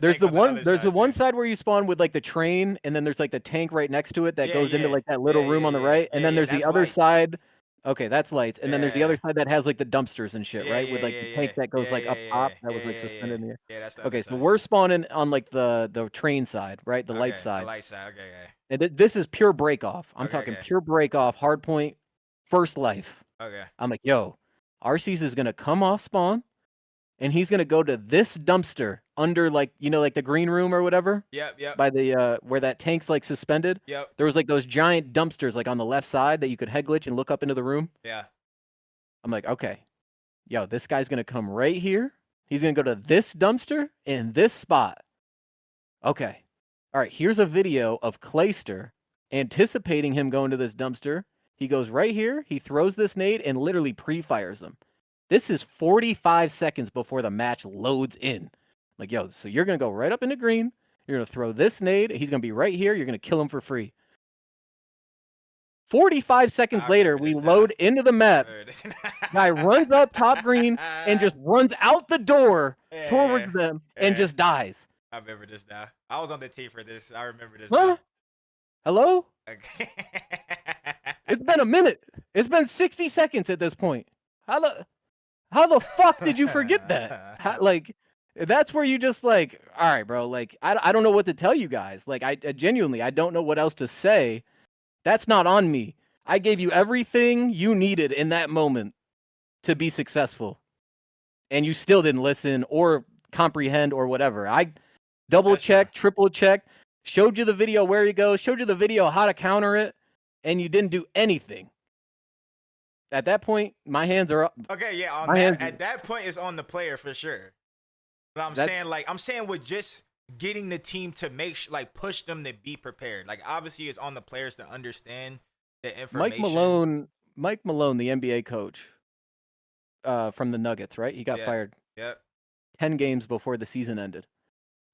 There's tank the on the other there's the side one too. side where you spawn with like the train, and then there's like the tank right next to it that Yeah, goes into yeah, like that yeah, little room yeah, on the yeah, right, and yeah, then yeah. there's the That's other lights. side. Okay, that's lights, and then there's the Yeah, other side that has like the dumpsters and shit, yeah, right? yeah, With like yeah, the yeah, tank that goes yeah, like yeah, up yeah, top that was yeah, like yeah, yeah. suspended in the air. Yeah, that's the other Okay, so side. we're spawning on like the train side, right? The light Okay, the side. light side. Okay, And this is pure break off. I'm okay, talking okay, pure break off, hard point, first life. okay. I'm like, yo, Arceus is gonna come off spawn, and he's gonna go to this dumpster under like like the green room or whatever Yep, yep, by the where that tank's like suspended. yep. There was like those giant dumpsters like on the left side that you could head glitch and look up into the room. Yeah. I'm like, okay, yo, this guy's gonna come right here. He's gonna go to this dumpster in this spot. Okay. All right, here's a video of Clayster anticipating him going to this dumpster. He goes right here, he throws this nade and literally pre-fires him. This is 45 seconds before the match loads in. Like, yo, so you're going to go right up into green. You're going to throw this nade. He's going to be right here. You're going to kill him for free. 45 seconds I later, remember we this now. load into the I map. remember this. Guy runs up top green and just runs out the door Yeah, yeah, towards them and yeah. just dies. I remember this now. I was on the team for this. I remember this Huh? now. Hello? Okay. It's been a minute. It's been 60 seconds at this point. How the fuck did you forget that? Like, that's where you just like, all right, bro. Like, I don't know what to tell you guys. Like, I genuinely, I don't know what else to say. That's not on me. I gave you everything you needed in that moment to be successful, and you still didn't listen or comprehend or whatever. I double That's true. checked, triple checked, showed you the video where he goes, showed you the video how to counter it, and you didn't do anything. At that point, my hands are up. Okay, yeah. On My that, hands. at that point, it's on the player for sure. But I'm That's saying, like, with just getting the team to like push them to be prepared. Like, obviously, it's on the players to understand the information. Mike Malone, the NBA coach from the Nuggets, right? He got Yeah. fired Yep. 10 games before the season ended.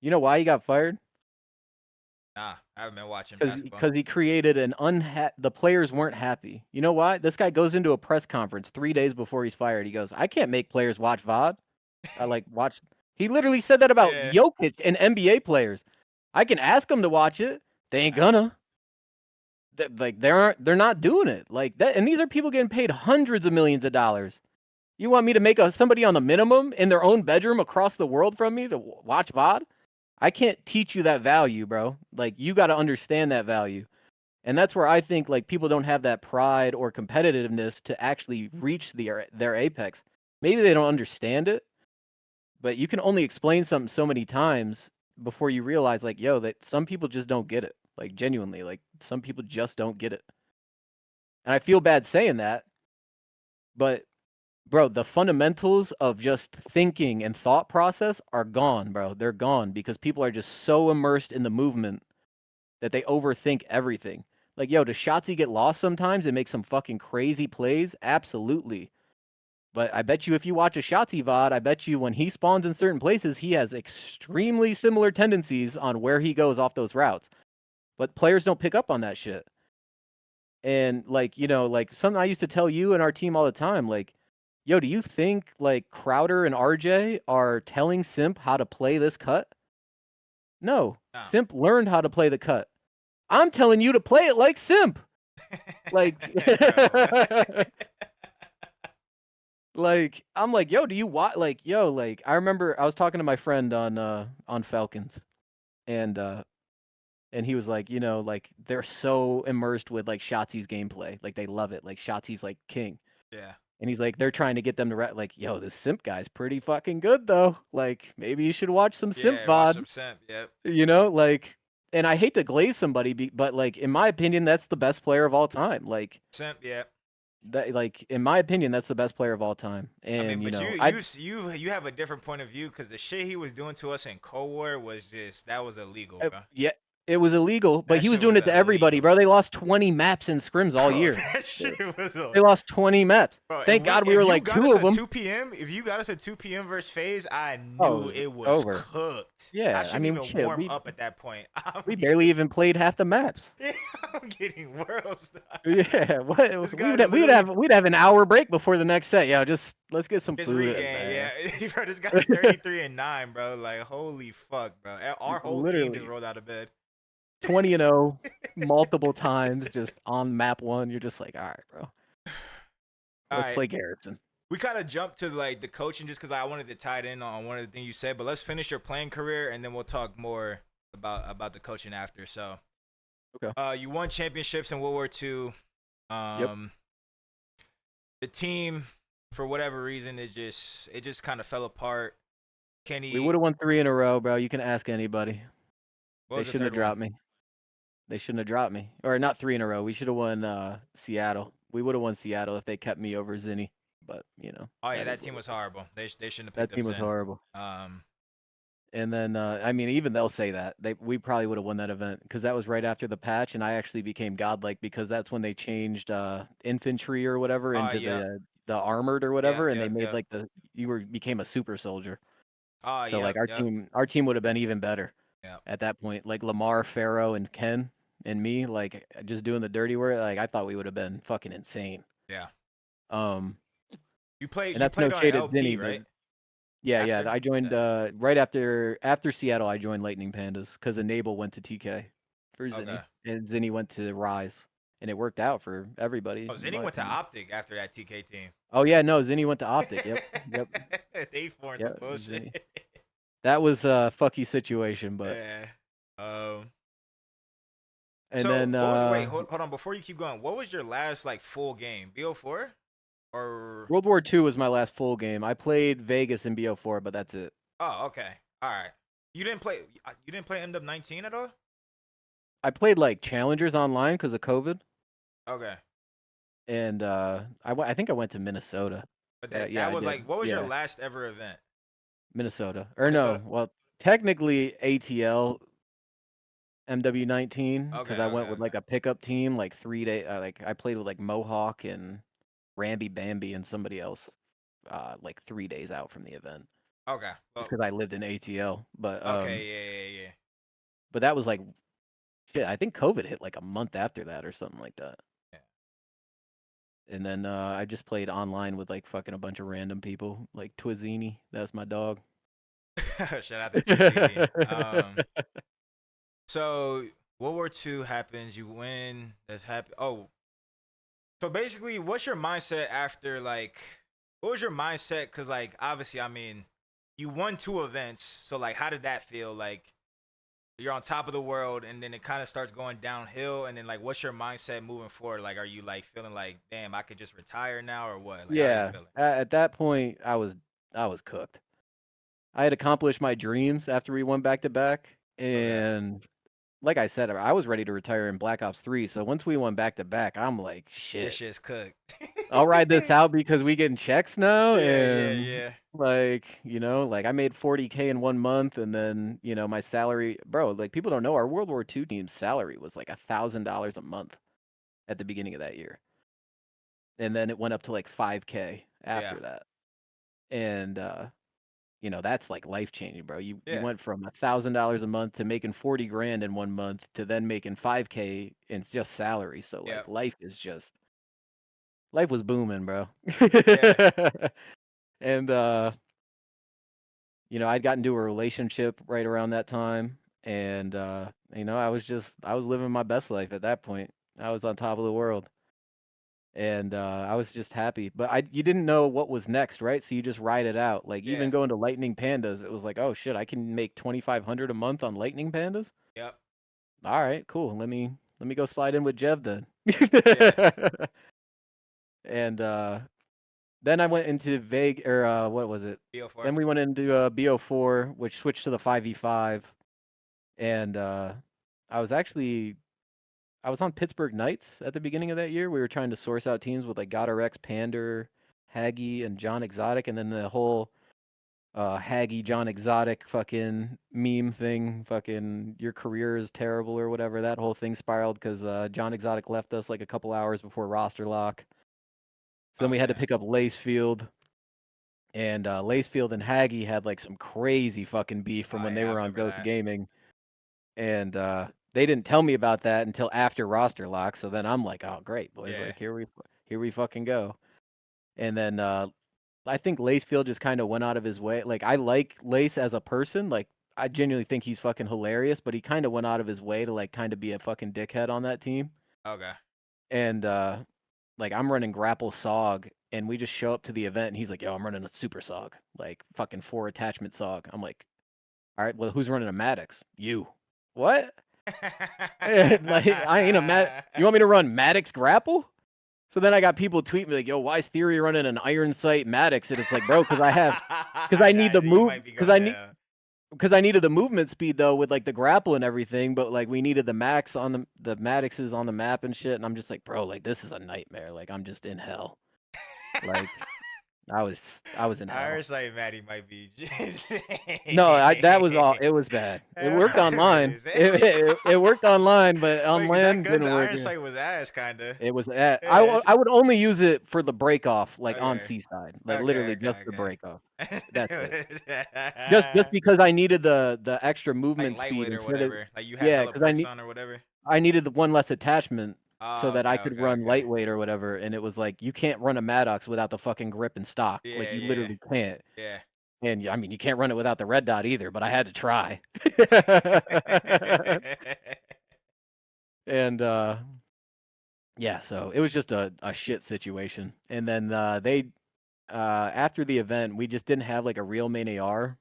You know why he got fired? Nah, I haven't been watching basketball. Because he created the players weren't happy. You know why? This guy goes into a press conference 3 days before he's fired. He goes, "I can't make players watch VOD. I like watch." He literally said that about Yeah. Jokic and NBA players. I can ask them to watch it. They ain't gonna. Like they're not doing it like that. And these are people getting paid hundreds of millions of dollars. You want me to make somebody on the minimum in their own bedroom across the world from me to watch VOD? I can't teach you that value, bro. Like you got to understand that value. And that's where I think like people don't have that pride or competitiveness to actually reach their apex. Maybe they don't understand it, but you can only explain something so many times before you realize like, yo, that some people just don't get it. Like genuinely, like some people just don't get it. And I feel bad saying that, but bro, the fundamentals of just thinking and thought process are gone, bro. They're gone because people are just so immersed in the movement that they overthink everything. Like, yo, does Shotsi get lost sometimes and make some fucking crazy plays? Absolutely. But I bet you if you watch a Shotzi VOD, I bet you when he spawns in certain places, he has extremely similar tendencies on where he goes off those routes. But players don't pick up on that shit. And like, like something I used to tell you and our team all the time, like, yo, do you think like Crowder and RJ are telling Simp how to play this cut? No. Nah. Simp learned how to play the cut. I'm telling you to play it like Simp. Like like I'm like, yo, do you watch like yo, like I remember I was talking to my friend on Falcons and he was like, like they're so immersed with like Shotsi's gameplay. Like they love it. Like Shotsi's like king. Yeah. And he's like, they're trying to get them to like, yo, this Simp guy's pretty fucking good though. Like maybe you should watch some Simp Yeah, watch VOD. some Simp. Yep. Like, and I hate to glaze somebody, but like in my opinion, that's the best player of all time. Like Simp. Yep. that, like in my opinion, that's the best player of all time. And I mean, but I you have a different point of view because the shit he was doing to us in Cold War was just that was illegal, bro. yeah, It was illegal, but That he was shit doing was it to everybody, illegal. bro. They lost 20 maps in scrims all Bro, year. that shit was They lost 20 maps. bro, Thank God we if were you like got 2 us of at them. 2 p.m., if you got us at 2 p.m. versus FaZe, I Oh, knew it it was was over. cooked. I Yeah, I shouldn't mean, even shit, warm up at that point. we barely even played half the maps. Yeah, I'm getting worlds. Yeah, This what guy's literally we'd have an hour break before the next set. Yeah, just let's get some just food. regain. Yeah, bro, this guy's 33-9, bro. Like, holy fuck, bro. Our whole team just Literally rolled out of bed. 20-0 multiple times just on map 1. You're just like, all right, bro. All Let's right. play Garrison. We kind of jumped to like the coaching just because I wanted to tie it in on one of the things you said. But let's finish your playing career and then we'll talk more about the coaching after. So, Okay. you won championships in World War II. Yep. The team, for whatever reason, it just kind of fell apart. We would have won 3 in a row, bro. You can ask anybody. What They was the shouldn't have third one? dropped me. They shouldn't have dropped me. Or not 3 in a row. We should have won Seattle. We would have won Seattle if they kept me over Zinni. But, Oh yeah, that is that what team it was is. horrible. They shouldn't have That picked up team was Zen. horrible. And then, I mean, even they'll say that. We probably would have won that event because that was right after the patch, and I actually became godlike because that's when they changed infantry or whatever Oh into yeah, the armored or yeah, whatever, and yeah, they made yeah. like became a super soldier. Oh So like yep, yep, our team would have been even better yep. at that point. Like Lamar, Pharaoh, and Ken and me, like just doing the dirty work. Like I thought we would have been fucking insane. Yeah. Um, and You that's no played on shade at LP, Zinni, but right? yeah. After. I joined right after Seattle. I joined Lightning Pandas because Enable went to TK for Okay. Zinni, and Zinni went to Rise, and it worked out for everybody Oh, in Zinni my went to opinion. Optic after that TK team. Oh yeah, no, Zinni went to Optic. Yep, They formed some yep. Zinni. bullshit. That was a fucky situation, but Yeah. Um. and So then what was wait hold on before you keep going. What was your last like full game? BO4 or World War II was my last full game. I played Vegas in BO4, but that's it. oh okay all right. You didn't play MW19 at all? I played like challengers online because of COVID, Okay. and I think I went to Minnesota. But Yeah, that I was did. like what was your Yeah, last ever event? Minnesota. Or Minnesota. no, well, technically ATL MW19 Okay, because I okay, went with okay. like a pickup team, like 3 day. Like I played with like Mohawk and Ramby Bambi and somebody else, like 3 days out from the event, Okay. just Well, because I lived in ATL. okay, yeah. But that was like shit. I think COVID hit like a month after that or something like that. And then I just played online with like fucking a bunch of random people, like Twizzini. That's my dog. Yeah. Shout out to Tizini. So World War II happens, you win, that's happy. Oh, so basically, what's your mindset after like? What was your mindset? Cause like obviously, I mean, you won 2 events, so like, how did that feel? Like you're on top of the world, and then it kind of starts going downhill, and then like, what's your mindset moving forward? Like, are you like feeling like, damn, I could just retire now, or what? Like, how are you Yeah, feeling? at that point, I was cooked. I had accomplished my dreams after we went back to back, Okay, and like I said, I was ready to retire in Black Ops 3. So once we went back to back, I'm like, this shit. shit's cooked. I'll ride this out because we getting checks now, and Yeah. like like I made 40K in 1 month, and then my salary, bro. Like people don't know our World War II team's salary was like $1,000 a month at the beginning of that year, and then it went up to like 5K Yeah, after that, and that's like life changing, bro. You yeah, went from $1,000 a month to making 40 grand in 1 month to then making 5K in just salary. So yeah, like life was booming, bro. yeah. And I'd gotten into a relationship right around that time, and I was living my best life at that point. I was on top of the world, and I was just happy. But you didn't know what was next, right? So you just ride it out. Like Yeah. even going to Lightning Pandas, it was like, oh shit, I can make 2,500 a month on Lightning Pandas. Yep. All right, cool. Let me go slide in with Jev then. Yeah. And then I went into or what was it? BO4. Then we went into BO4, which switched to the 5v5, and I was actually I was on Pittsburgh Knights at the beginning of that year. We were trying to source out teams with like God Rex, Pander, Haggy, and John Exotic, and then the whole Haggy John Exotic fucking meme thing, fucking your career is terrible or whatever. That whole thing spiraled because John Exotic left us like a couple hours before roster lock. So then Oh we had to yeah. pick up Lacefield, and Lacefield and Haggy had like some crazy fucking beef from Oh when they yeah, I were on remember Goat that. Gaming, and they didn't tell me about that until after roster lock. So then I'm like, oh great boys, Yeah. like here we fucking go. And then I think Lacefield just kind of went out of his way. Like I like Lace as a person, like I genuinely think he's fucking hilarious, but he kind of went out of his way to like kind of be a fucking dickhead on that team. Okay. And like I'm running grapple sog and we just show up to the event and he's like, yo, I'm running a super sog, like fucking 4 attachment sog. I'm like, all right, well, who's running a Maddox? You. What? Like I ain't a Mad. You want me to run Maddox grapple? So then I got people tweet me like, "Yo, why is Theory running an Iron Sight Maddox?" And it's like, bro, because I need Nah, the you move, might be going down. because I needed the movement speed though with like the grapple and everything. But like we needed the max on the Maddoxes on the map and shit. And I'm just like, bro, like this is a nightmare. Like I'm just in hell. Like I was in I hell. was like, Maddie might be. No, that was all. It was bad. It worked online. It worked online, but on Wait, because that land gun to didn't work. Iron Sight was ass, kinda. It was Yeah. I would only use it for the breakoff, like on Okay. Seaside, like Okay. literally Okay. just the breakoff. That's it. Just Okay. because I needed the extra Like movement speed lightweight or instead of whatever. Like you had yeah, hella because perks on or whatever. I needed the one less attachment so Oh, that I okay. could Okay. run Okay. lightweight or whatever. And it was like you can't run a Maddox without the fucking grip and stock. Like Yeah. you Yeah. literally can't. Yeah. And I mean, you can't run it without the red dot either. But I had to try. And yeah, so it was just a shit situation. And then after the event, we just didn't have like a real main AR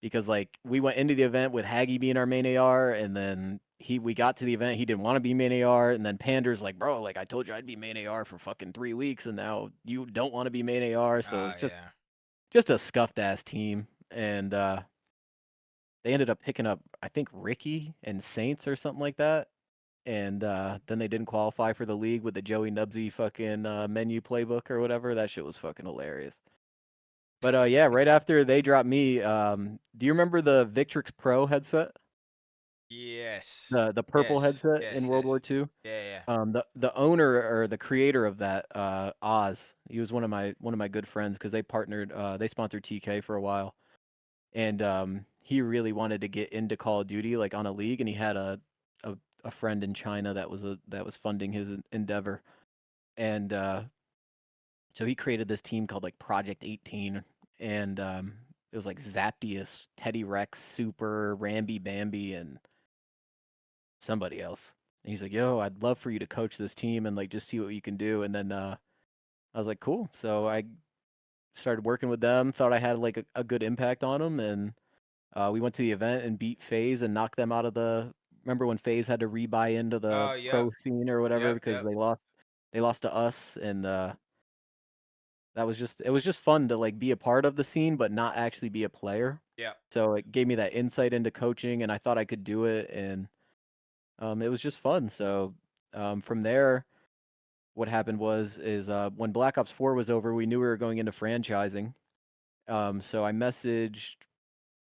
because like we went into the event with Haggy being our main AR, and then we got to the event, he didn't want to be main AR, and then Pander's like, bro, like I told you I'd be main AR for fucking 3 weeks, and now you don't want to be main AR, so Oh it's yeah. just a scuffed ass team, and they ended up picking up I think Ricky and Saints or something like that. And then they didn't qualify for the league with the Joey Nubsy fucking menu playbook or whatever. That shit was fucking hilarious. But yeah, right after they dropped me, do you remember the Victrix Pro headset? Yes. The purple Yes. headset in Yes. World War Yes. II? Yeah. Yeah. The owner or the creator of that, Oz, he was one of my good friends because they partnered, they sponsored TK for a while, and he really wanted to get into Call of Duty like on a league, and he had a, a friend in China that was funding his endeavor, and so he created this team called like Project 18, and it was like Zaptius, Teddy Rex, Super, Ramby Bambi, and somebody else. And he's like, "Yo, I'd love for you to coach this team and like just see what you can do." And then I was like, "Cool." So I started working with them. Thought I had like a good impact on them, and we went to the event and beat FaZe and knocked them out of the. Remember when FaZe had to rebuy into the Oh, yep. pro scene or whatever Yep. because Yep. they lost. They lost to us, and that was just it was just fun to like be a part of the scene, but not actually be a player. Yep. So it gave me that insight into coaching, and I thought I could do it, and it was just fun. So from there, what happened is when Black Ops 4 was over, we knew we were going into franchising. So I messaged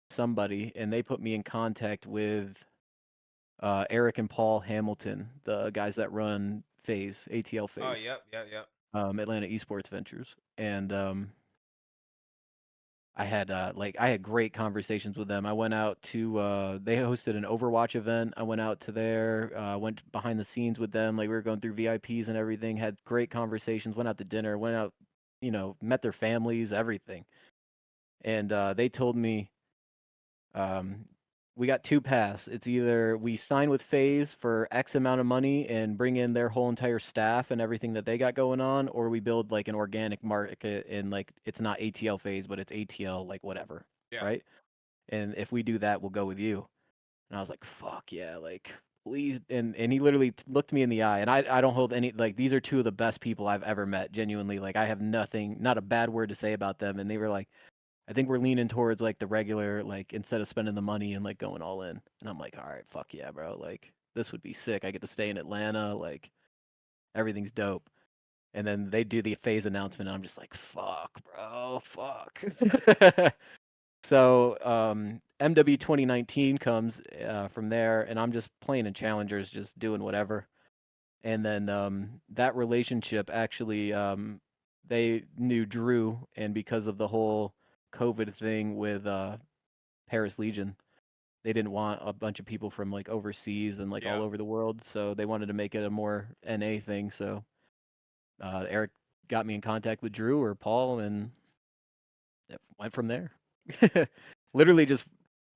somebody, and they put me in contact with Eric and Paul Hamilton, the guys that run Phase ATL Oh, Phase, yep. Yep. Yep. Atlanta Esports Ventures, and I had great conversations with them. I went out to they hosted an Overwatch event. I went out to there, went behind the scenes with them. Like we were going through VIPs and everything. Had great conversations. Went out to dinner. Went out, met their families, everything. And they told me um, we got two paths. It's either we sign with FaZe for X amount of money and bring in their whole entire staff and everything that they got going on, or we build like an organic market and like it's not ATL FaZe, but it's ATL like whatever, Yeah. right? And if we do that, we'll go with you. And I was like, fuck yeah, like please. And he literally looked me in the eye, and I don't hold any like these are two of the best people I've ever met. Genuinely, like I have nothing, not a bad word to say about them. And they were like, I think we're leaning towards like the regular, like instead of spending the money and like going all in. And I'm like, all right, fuck yeah, bro. Like this would be sick. I get to stay in Atlanta. Like everything's dope. And then they do the phase announcement, and I'm just like, fuck, bro, fuck. So MW 2019 comes from there, and I'm just playing in challengers, just doing whatever. And then that relationship actually, they knew Drew, and because of the whole COVID thing with Paris Legion, they didn't want a bunch of people from like overseas and like all Yeah. over the world, so they wanted to make it a more NA thing. So Eric got me in contact with Drew or Paul, and it went from there. Literally just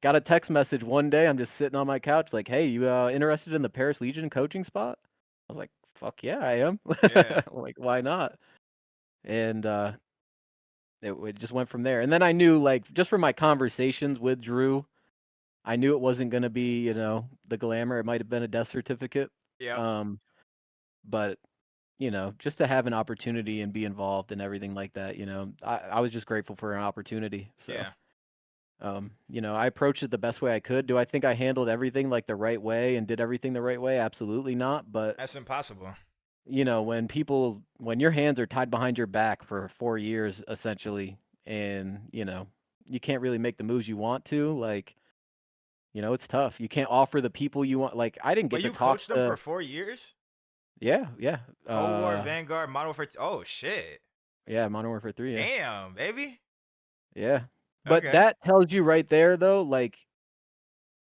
got a text message one day. I'm just sitting on my couch, like, "Hey, you interested in the Paris Legion coaching spot?" I was like, "Fuck yeah, I am." Yeah. Like, why not? And it just went from there. And then I knew, like, just from my conversations with Drew, I knew it wasn't gonna be, the glamour. It might have been a death certificate. Yep. Um, but just to have an opportunity and be involved and everything like that, I was just grateful for an opportunity. So. Yeah. I approached it the best way I could. Do I think I handled everything like the right way and did everything the right way? Absolutely not. But, That's impossible. when your hands are tied behind your back for 4 years essentially, and, you can't really make the moves you want to, like, it's tough. You can't offer the people you want. Like, I didn't But get to you talk coached them for to, 4 years? yeah, yeah. Cold War, Vanguard, Model Warfare. Oh shit. Yeah, Modern Warfare 3, yeah. Damn, baby. Yeah. But Okay. that tells you right there though, like,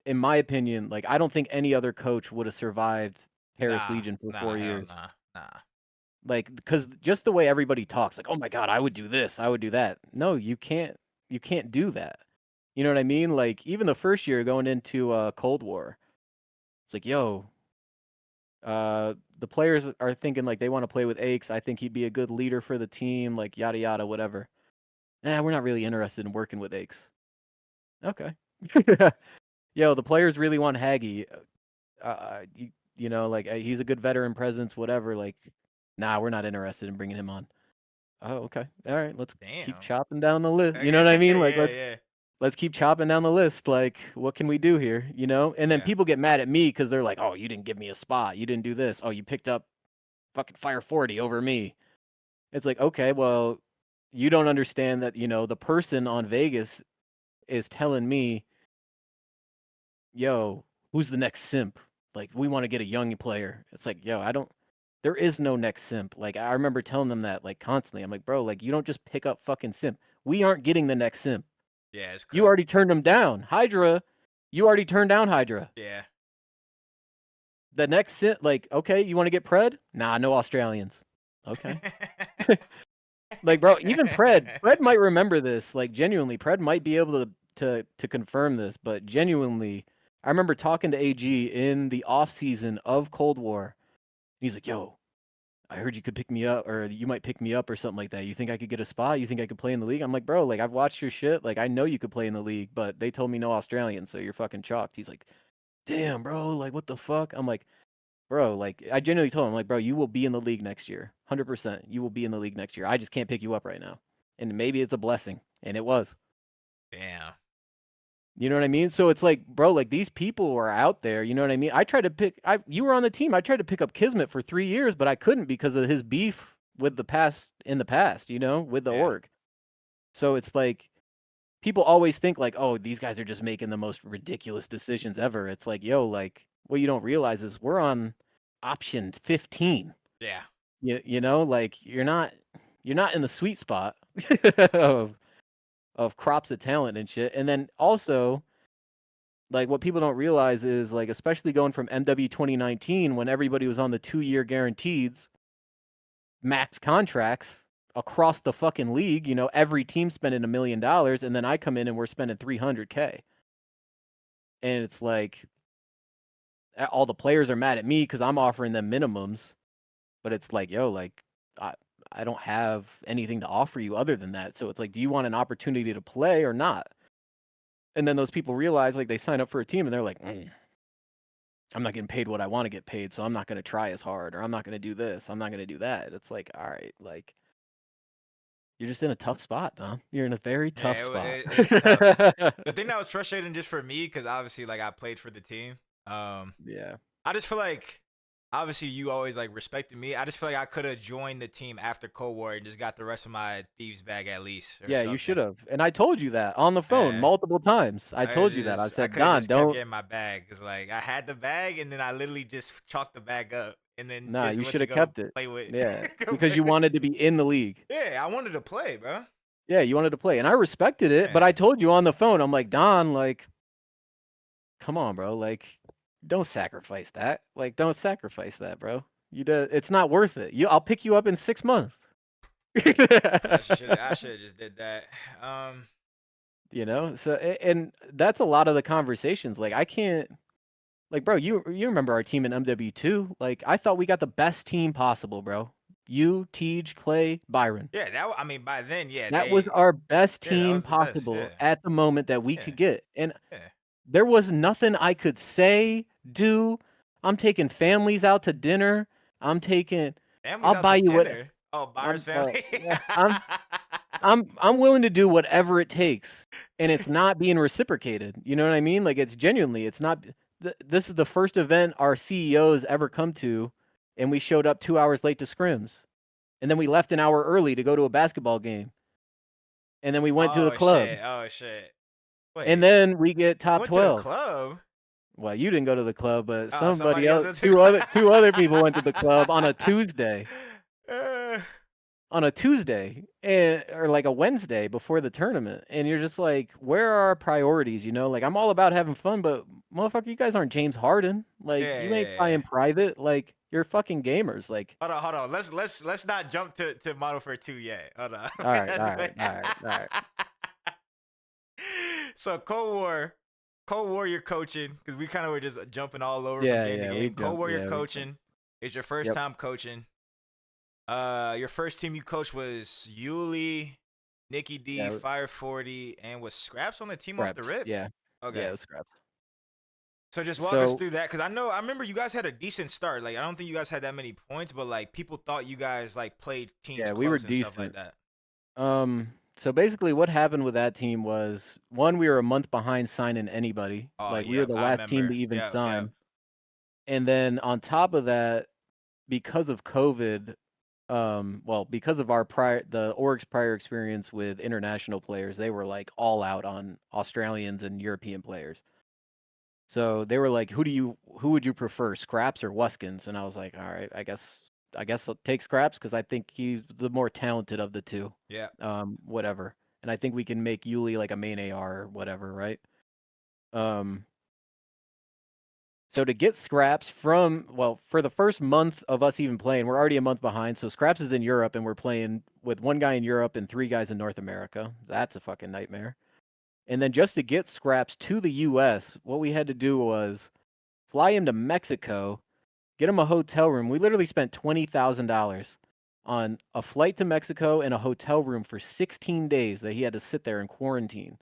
in my opinion, like I don't think any other coach would have survived Paris Nah, Legion for nah, 4 hell years. nah, nah. Like, because just the way everybody talks, like, "Oh my god, I would do this, I would do that." No, you can't do that. You know what I mean? Like, even the first year going into Cold War, it's like, "Yo, the players are thinking like they want to play with Aches. I think he'd be a good leader for the team, like yada yada, whatever." We're not really interested in working with Aches. Okay. Yo, the players really want Haggy. Like he's a good veteran presence, whatever. Like, nah, we're not interested in bringing him on. Oh, okay, all right. Let's keep Damn. chopping down the list. You know Okay. what I mean? Like, Yeah, let's yeah, let's keep chopping down the list. Like, what can we do here? And then yeah, people get mad at me because they're like, "Oh, you didn't give me a spot. You didn't do this. Oh, you picked up fucking Fire 40 over me." It's like, okay, well, you don't understand that. The person on Vegas is telling me, "Yo, who's the next simp? Like, we want to get a young player." It's like, yo, I don't. There is no next simp. Like, I remember telling them that like constantly. I'm like, bro, like you don't just pick up fucking simp. We aren't getting the next simp. yeah. It's You cooked. already turned them down. Hydra, you already turned down Hydra. Yeah. The next simp, like, okay, you want to get Pred? Nah, no Australians. Okay. Like, bro, even Pred might remember this. Like, genuinely, Pred might be able to confirm this, but genuinely, I remember talking to AG in the off season of Cold War. He's like, "Yo, I heard you could pick me up, or you might pick me up, or something like that. You think I could get a spot? You think I could play in the league?" I'm like, "Bro, like I've watched your shit. Like I know you could play in the league, but they told me no Australian, so you're fucking chalked." He's like, "Damn, bro, like what the fuck?" I'm like, "Bro, like I genuinely told him, like, bro, you will be in the league next year, 100%. You will be in the league next year. I just can't pick you up right now, and maybe it's a blessing, and it was." Damn. You know what I mean? So it's like, bro, like these people are out there. You know what I mean? I tried to you were on the team. I tried to pick up Kismet for 3 years, but I couldn't because of his beef with the past in the past. With the Yeah. org. So it's like people always think like, oh, these guys are just making the most ridiculous decisions ever. It's like, yo, like what you don't realize is we're on option 15. Yeah. Like you're not in the sweet spot of crops of talent and shit. And then also like what people don't realize is like especially going from MW 2019 when everybody was on the 2-year guarantees max contracts across the fucking league, every team spending $1 million, and then I come in and we're spending 300K. And it's like all the players are mad at me because I'm offering them minimums, but it's like, yo, like I I don't have anything to offer you other than that. So it's like, do you want an opportunity to play or not? And then those people realize like they sign up for a team and they're like, I'm not getting paid what I want to get paid, so I'm not going to try as hard, or I'm not going to do this, I'm not going to do that. It's like, all right, like you're just in a tough spot, Dom. You're in a very tough Yeah. spot. It's tough. The thing that was frustrating just for me, because obviously, like I played for the team. Yeah. I just feel like obviously you always like respected me. I just feel like I could have joined the team after Cold War and just got the rest of my thieves bag at least or Yeah, you something. should have. And I told you that on the phone Yeah. multiple times. I I told you that. I just I said, could have Don, just kept don't. getting my bag because like I had the bag and then I literally just chalked the bag up and then Nah, just you went should to have go kept it. play with. Yeah, Go because play you with- wanted to be in the league. Yeah, I wanted to play, bro. Yeah, you wanted to play, and I respected it. But Yeah. I told you on the phone, I'm like, Don, like, come on, bro. Like, don't sacrifice that. Like, don't sacrifice that, bro. It's not worth it. I'll pick you up in 6 months. I should have just did that. You know, so and that's a lot of the conversations. Like, I can't. Like, bro, you remember our team in MW2? Like, I thought we got the best team possible, bro. You, Tej, Clay, Byron. Yeah, I mean by then, yeah, That was our best that team was the best. possible Yeah. at the moment that we Yeah. could get. And Yeah. there was nothing I could say, do. I'm taking families out to dinner. I'm taking. Families I'll out buy to you what. dinner. Oh, Byron's family. Yeah, I'm willing to do whatever it takes, and it's not being reciprocated. You know what I mean? Like it's genuinely, it's not. This is the first event our CEOs ever come to, and we showed up 2 hours late to scrims, and then we left an hour early to go to a basketball game, and then we went to the Oh club, shit. Oh shit. and Wait. then we get You top went to the 12. club? Well, you didn't go to the club, but Oh, somebody somebody else else, went to the two other people went to the club on a club. Tuesday. Uh, On a Tuesday or like a Wednesday before the tournament, and you're just like, where are our priorities? You know, like I'm all about having fun, but motherfucker, you guys aren't James Harden. Like yeah, you ain't yeah, yeah. flying private. Like you're fucking gamers. Like Hold on. Let's not jump to Model for 2 yet. Hold on. all right, all Let's right, wait. all right, all right. So Cold War, you're coaching because we kind of were just jumping all over from Yeah, game to yeah, we game. Cold jumped. War, you're Yeah, we jumped. coaching. It's your first Yep, time coaching. Your first team you coached was Yuli, Nikki D, yeah, Fire 40, and was Scraps on the team off the scraps. rip? Yeah, yeah, Okay. it was scraps. So just walk us So through that because I remember you guys had a decent start. Like I don't think you guys had that many points, but like people thought you guys like played teams yeah, we were close and stuff like decent. that. So basically, what happened with that team was one, we were a month behind signing anybody. Oh Like we were yeah, the I last team remember. to even Yeah, yeah. sign, and then on top of that, because of COVID, because of the org's prior experience with international players, they were like all out on Australians and European players. So they were like, who would you prefer, Scraps or Wuskins? And I was like, all right, I guess I'll take Scraps because I think he's the more talented of the two. Yeah. Whatever. And I think we can make Yuli like a main AR or whatever, right? Um, So to get Scraps for the first month of us even playing, we're already a month behind. So Scraps is in Europe and we're playing with one guy in Europe and three guys in North America. That's a fucking nightmare. And then just to get Scraps to the US, what we had to do was fly him to Mexico, get him a hotel room. We literally spent $20,000 on a flight to Mexico and a hotel room for 16 days that he had to sit there in quarantine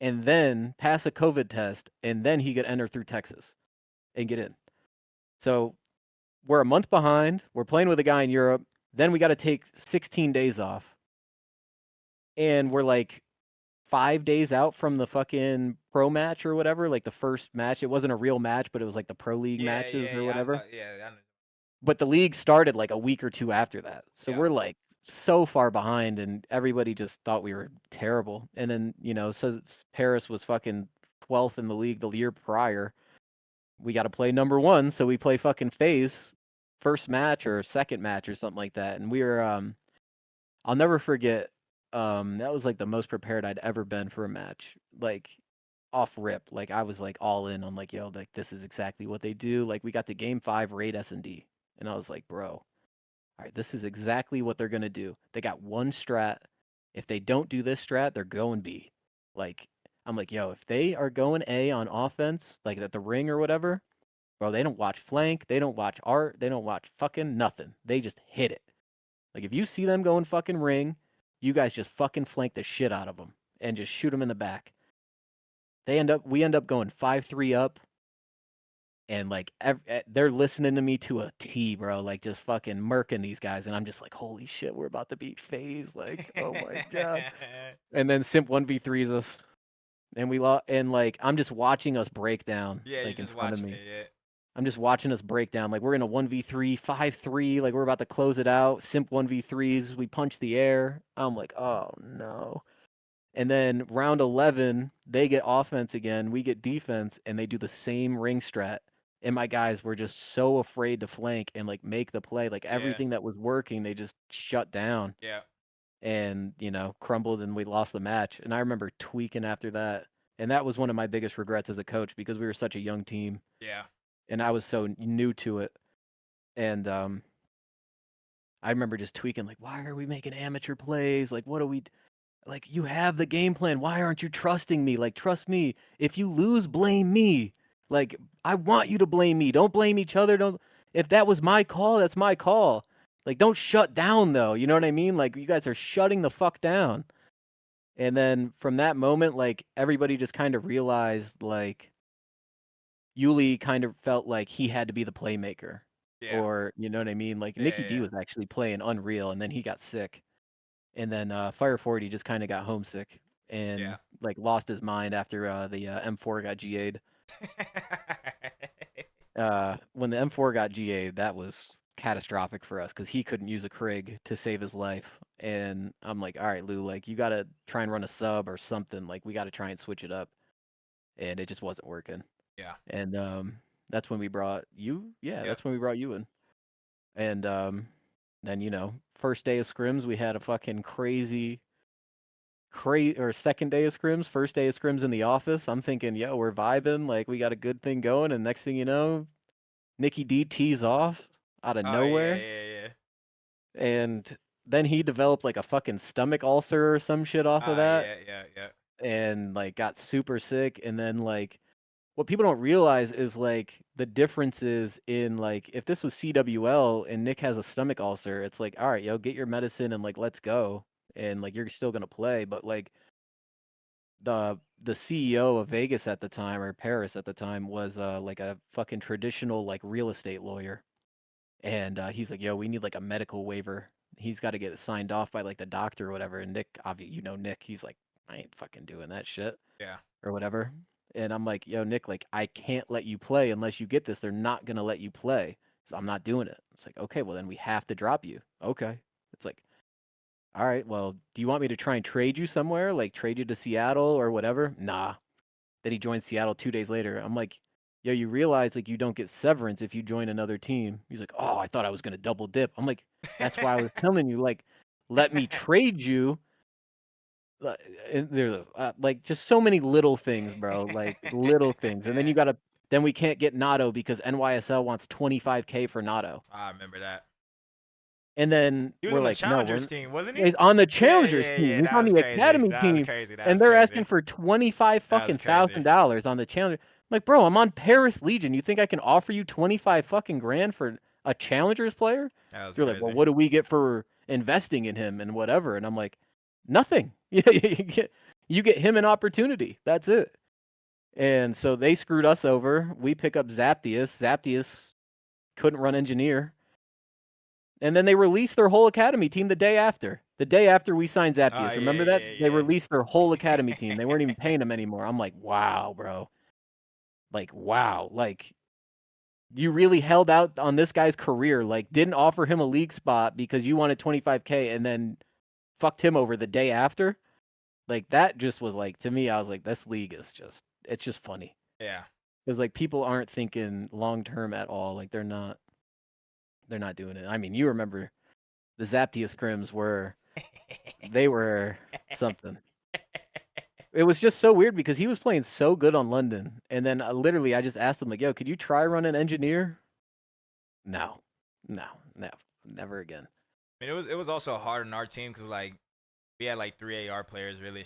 and then pass a COVID test and then he could enter through Texas and get in. So we're a month behind. We're playing with a guy in Europe. Then we got to take 16 days off. And we're like 5 days out from the fucking pro match or whatever, like the first match. It wasn't a real match, but it was like the pro league Yeah, matches yeah, or yeah. I know. whatever. Yeah, I know. But the league started like a week or two after that. So Yeah. we're like so far behind and everybody just thought we were terrible. And then, so Paris was fucking 12th in the league the year prior. We got to play number one, so we play fucking phase first match or second match or something like that. And we were I'll never forget that was like the most prepared I'd ever been for a match. Like off rip, like I was like all in on like, yo, like this is exactly what they do. Like we got to game 5 raid S&D and I was like, bro, all right, this is exactly what they're going to do. They got one strat. If they don't do this strat, they're going B. Like I'm like, yo, if they are going A on offense, like at the ring or whatever, bro, they don't watch flank, they don't watch art, they don't watch fucking nothing. They just hit it. Like if you see them going fucking ring, you guys just fucking flank the shit out of them and just shoot them in the back. We end up going 5-3 up, and like they're listening to me to a T, bro. Like just fucking murking these guys, and I'm just like, holy shit, we're about to beat FaZe. Like, oh my god. And then Simp 1v3s us, and we lost. And like I'm just watching us break down, Yeah, you're like in just front of watching me. it. I'm just watching us break down. Like we're in a 1v3, 5-3, like we're about to close it out. Simp 1v3s, we punch the air. I'm like, oh no. And then round 11, they get offense again, we get defense, and they do the same ring strat. And my guys were just so afraid to flank and like make the play. Like Yeah. everything that was working, they just shut down Yeah. and, crumbled and we lost the match. And I remember tweaking after that. And that was one of my biggest regrets as a coach because we were such a young team Yeah. and I was so new to it. And I remember just tweaking like, why are we making amateur plays? Like, what are we like? You have the game plan. Why aren't you trusting me? Like, trust me. If you lose, blame me. Like, I want you to blame me. Don't blame each other. Don't. If that was my call, that's my call. Like, don't shut down though. You know what I mean? Like, you guys are shutting the fuck down. And then from that moment, like everybody just kind of realized like Yuli kind of felt like he had to be the playmaker. Yeah. Or you know what I mean? Like Yeah. Nikki D Yeah. was actually playing unreal and then he got sick. And then Fire 40 just kind of got homesick and Yeah. like lost his mind after the M4 got GA'd. When the M4 got GA'd, that was catastrophic for us because he couldn't use a Krig to save his life. And I'm like, all right, Lou, like you gotta try and run a sub or something. Like we gotta try and switch it up. And it just wasn't working. Yeah. And that's when we brought you. Yeah, Yep. that's when we brought you in. And then first day of scrims, we had a fucking or second day of scrims, first day of scrims in the office. I'm thinking, yo, we're vibing, like we got a good thing going, and next thing you know, Nikki D tees off out of Oh yeah. nowhere, Yeah. Yeah. and then he developed like a fucking stomach ulcer or some shit off of Oh that, yeah. Yeah. Yeah. and like got super sick, and then like what people don't realize is like the differences in like if this was CWL and Nick has a stomach ulcer, it's like, all right, yo, get your medicine and like let's go. And like you're still gonna play. But like the CEO of Vegas at the time or Paris at the time was like a fucking traditional like real estate lawyer. And he's like, yo, we need like a medical waiver. He's got to get it signed off by like the doctor or whatever. And Nick, obviously, Nick, he's like, I ain't fucking doing that shit Yeah. or whatever. And I'm like, yo, Nick, like, I can't let you play unless you get this. They're not gonna let you play. So I'm not doing it. It's like, okay, well then we have to drop you. Okay. It's like, all right, well, do you want me to try and trade you somewhere? Like trade you to Seattle or whatever? Nah. Then he joined Seattle 2 days later. I'm like, yo, you realize like you don't get severance if you join another team. He's like, oh, I thought I was gonna double dip. I'm like, that's why I was telling you, like, let me trade you and there's like just so many little things, bro. Like little things, and then then we can't get Nato because NYSL wants 25K for Nato, I remember that. and then He was we're on the like, no, Challengers team, wasn't he? he's on the Yeah. Challengers Yeah. team. Yeah. He's That on was the crazy. Academy That was team, crazy. That and was they're crazy. asking for 25 That was fucking crazy. $1,000 on the Challenger. I'm like, bro, I'm on Paris Legion. You think I can offer you 25 fucking grand for a Challengers player? That was They're like, well, crazy. what do we get for investing in him and whatever? And I'm like, nothing. You get him an opportunity. That's it. And so they screwed us over. We pick up Zaptius. Zaptius couldn't run engineer. And then they released their whole academy team the day after. The day after we signed Oh Zaptius. yeah. Remember that? They Yeah. released their whole academy team. They weren't even paying him anymore. I'm like, wow, bro. Like, wow. Like, you really held out on this guy's career. Like, didn't offer him a league spot because you wanted 25K and then fucked him over the day after. Like, that just was like, to me, I was like, this league is just, it's just funny. Yeah. Because like people aren't thinking long term at all. Like they're not doing it. I mean, you remember the Zaptia scrims they were something. It was just so weird because he was playing so good on London, and then literally I just asked him like, "Yo, could you try running engineer?" No, no, no, never again. I mean, it was also hard on our team because like we had like 3 AR players really,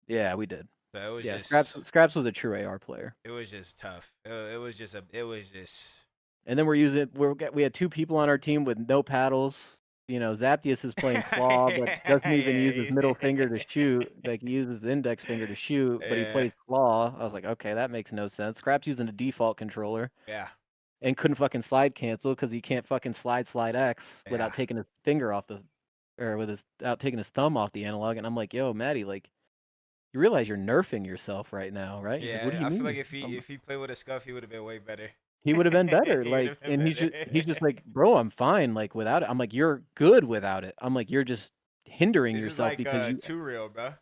Yeah, we did. so it was Yeah, just Scraps was a true AR player. it was just tough. It was just And then we had two people on our team with no paddles. Zaptius is playing claw, but doesn't even use his middle finger to shoot. Like he uses the index finger to shoot, but he yeah, plays claw. I was like, okay, that makes no sense. Scraps using a default controller yeah, and couldn't fucking slide cancel because he can't fucking slide X yeah, without taking his finger off without taking his thumb off the analog. And I'm like, yo, Maddie, like you realize you're nerfing yourself right now, right? He's like, what do yeah. you I feel like mean? if he played with a scuff, he would have been way better. he would have been better. He would Like, have been and better. he's just like, bro, I'm fine. Like without it, I'm like, you're good without it. I'm like, you're just hindering It's just yourself like because you. too real, bro.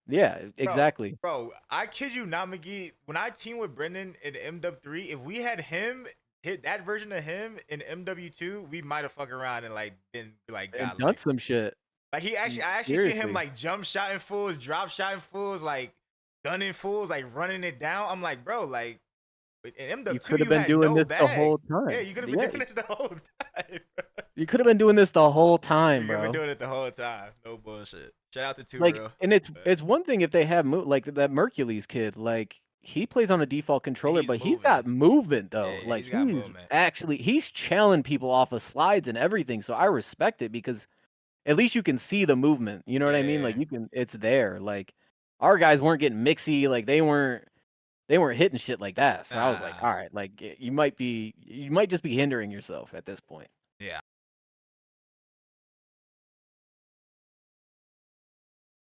Yeah, Bro, exactly. bro, I kid you not, McGee. When I team with Brendan in MW3, if we had him hit that version of him in MW2, we might have fucked around and like been like And got done like some shit. I actually see him Seriously, like jump shotting fools, drop shotting fools, like gunning fools, like running it down. I'm like, bro, like in you MW2 could have you been had doing no this the bag. whole Yeah, time. you could have been Yeah, doing this the whole time. you could have been doing this the whole You time, could have been bro. doing it the whole time. No bullshit. Shout out to Too Like, Real. and it's one thing if they have like that Mercules kid, like he plays on a default controller, He's but he's moving. got movement Yeah, though. Like he's got he's movement. actually he's challenging people off of slides and everything. So I respect it because at least you can see the movement. You know what I mean? Like Yeah. you can, it's there. Like our guys weren't getting mixy. Like they weren't hitting shit like that. So I was like, Nah. all right, like you might just be hindering yourself at this point.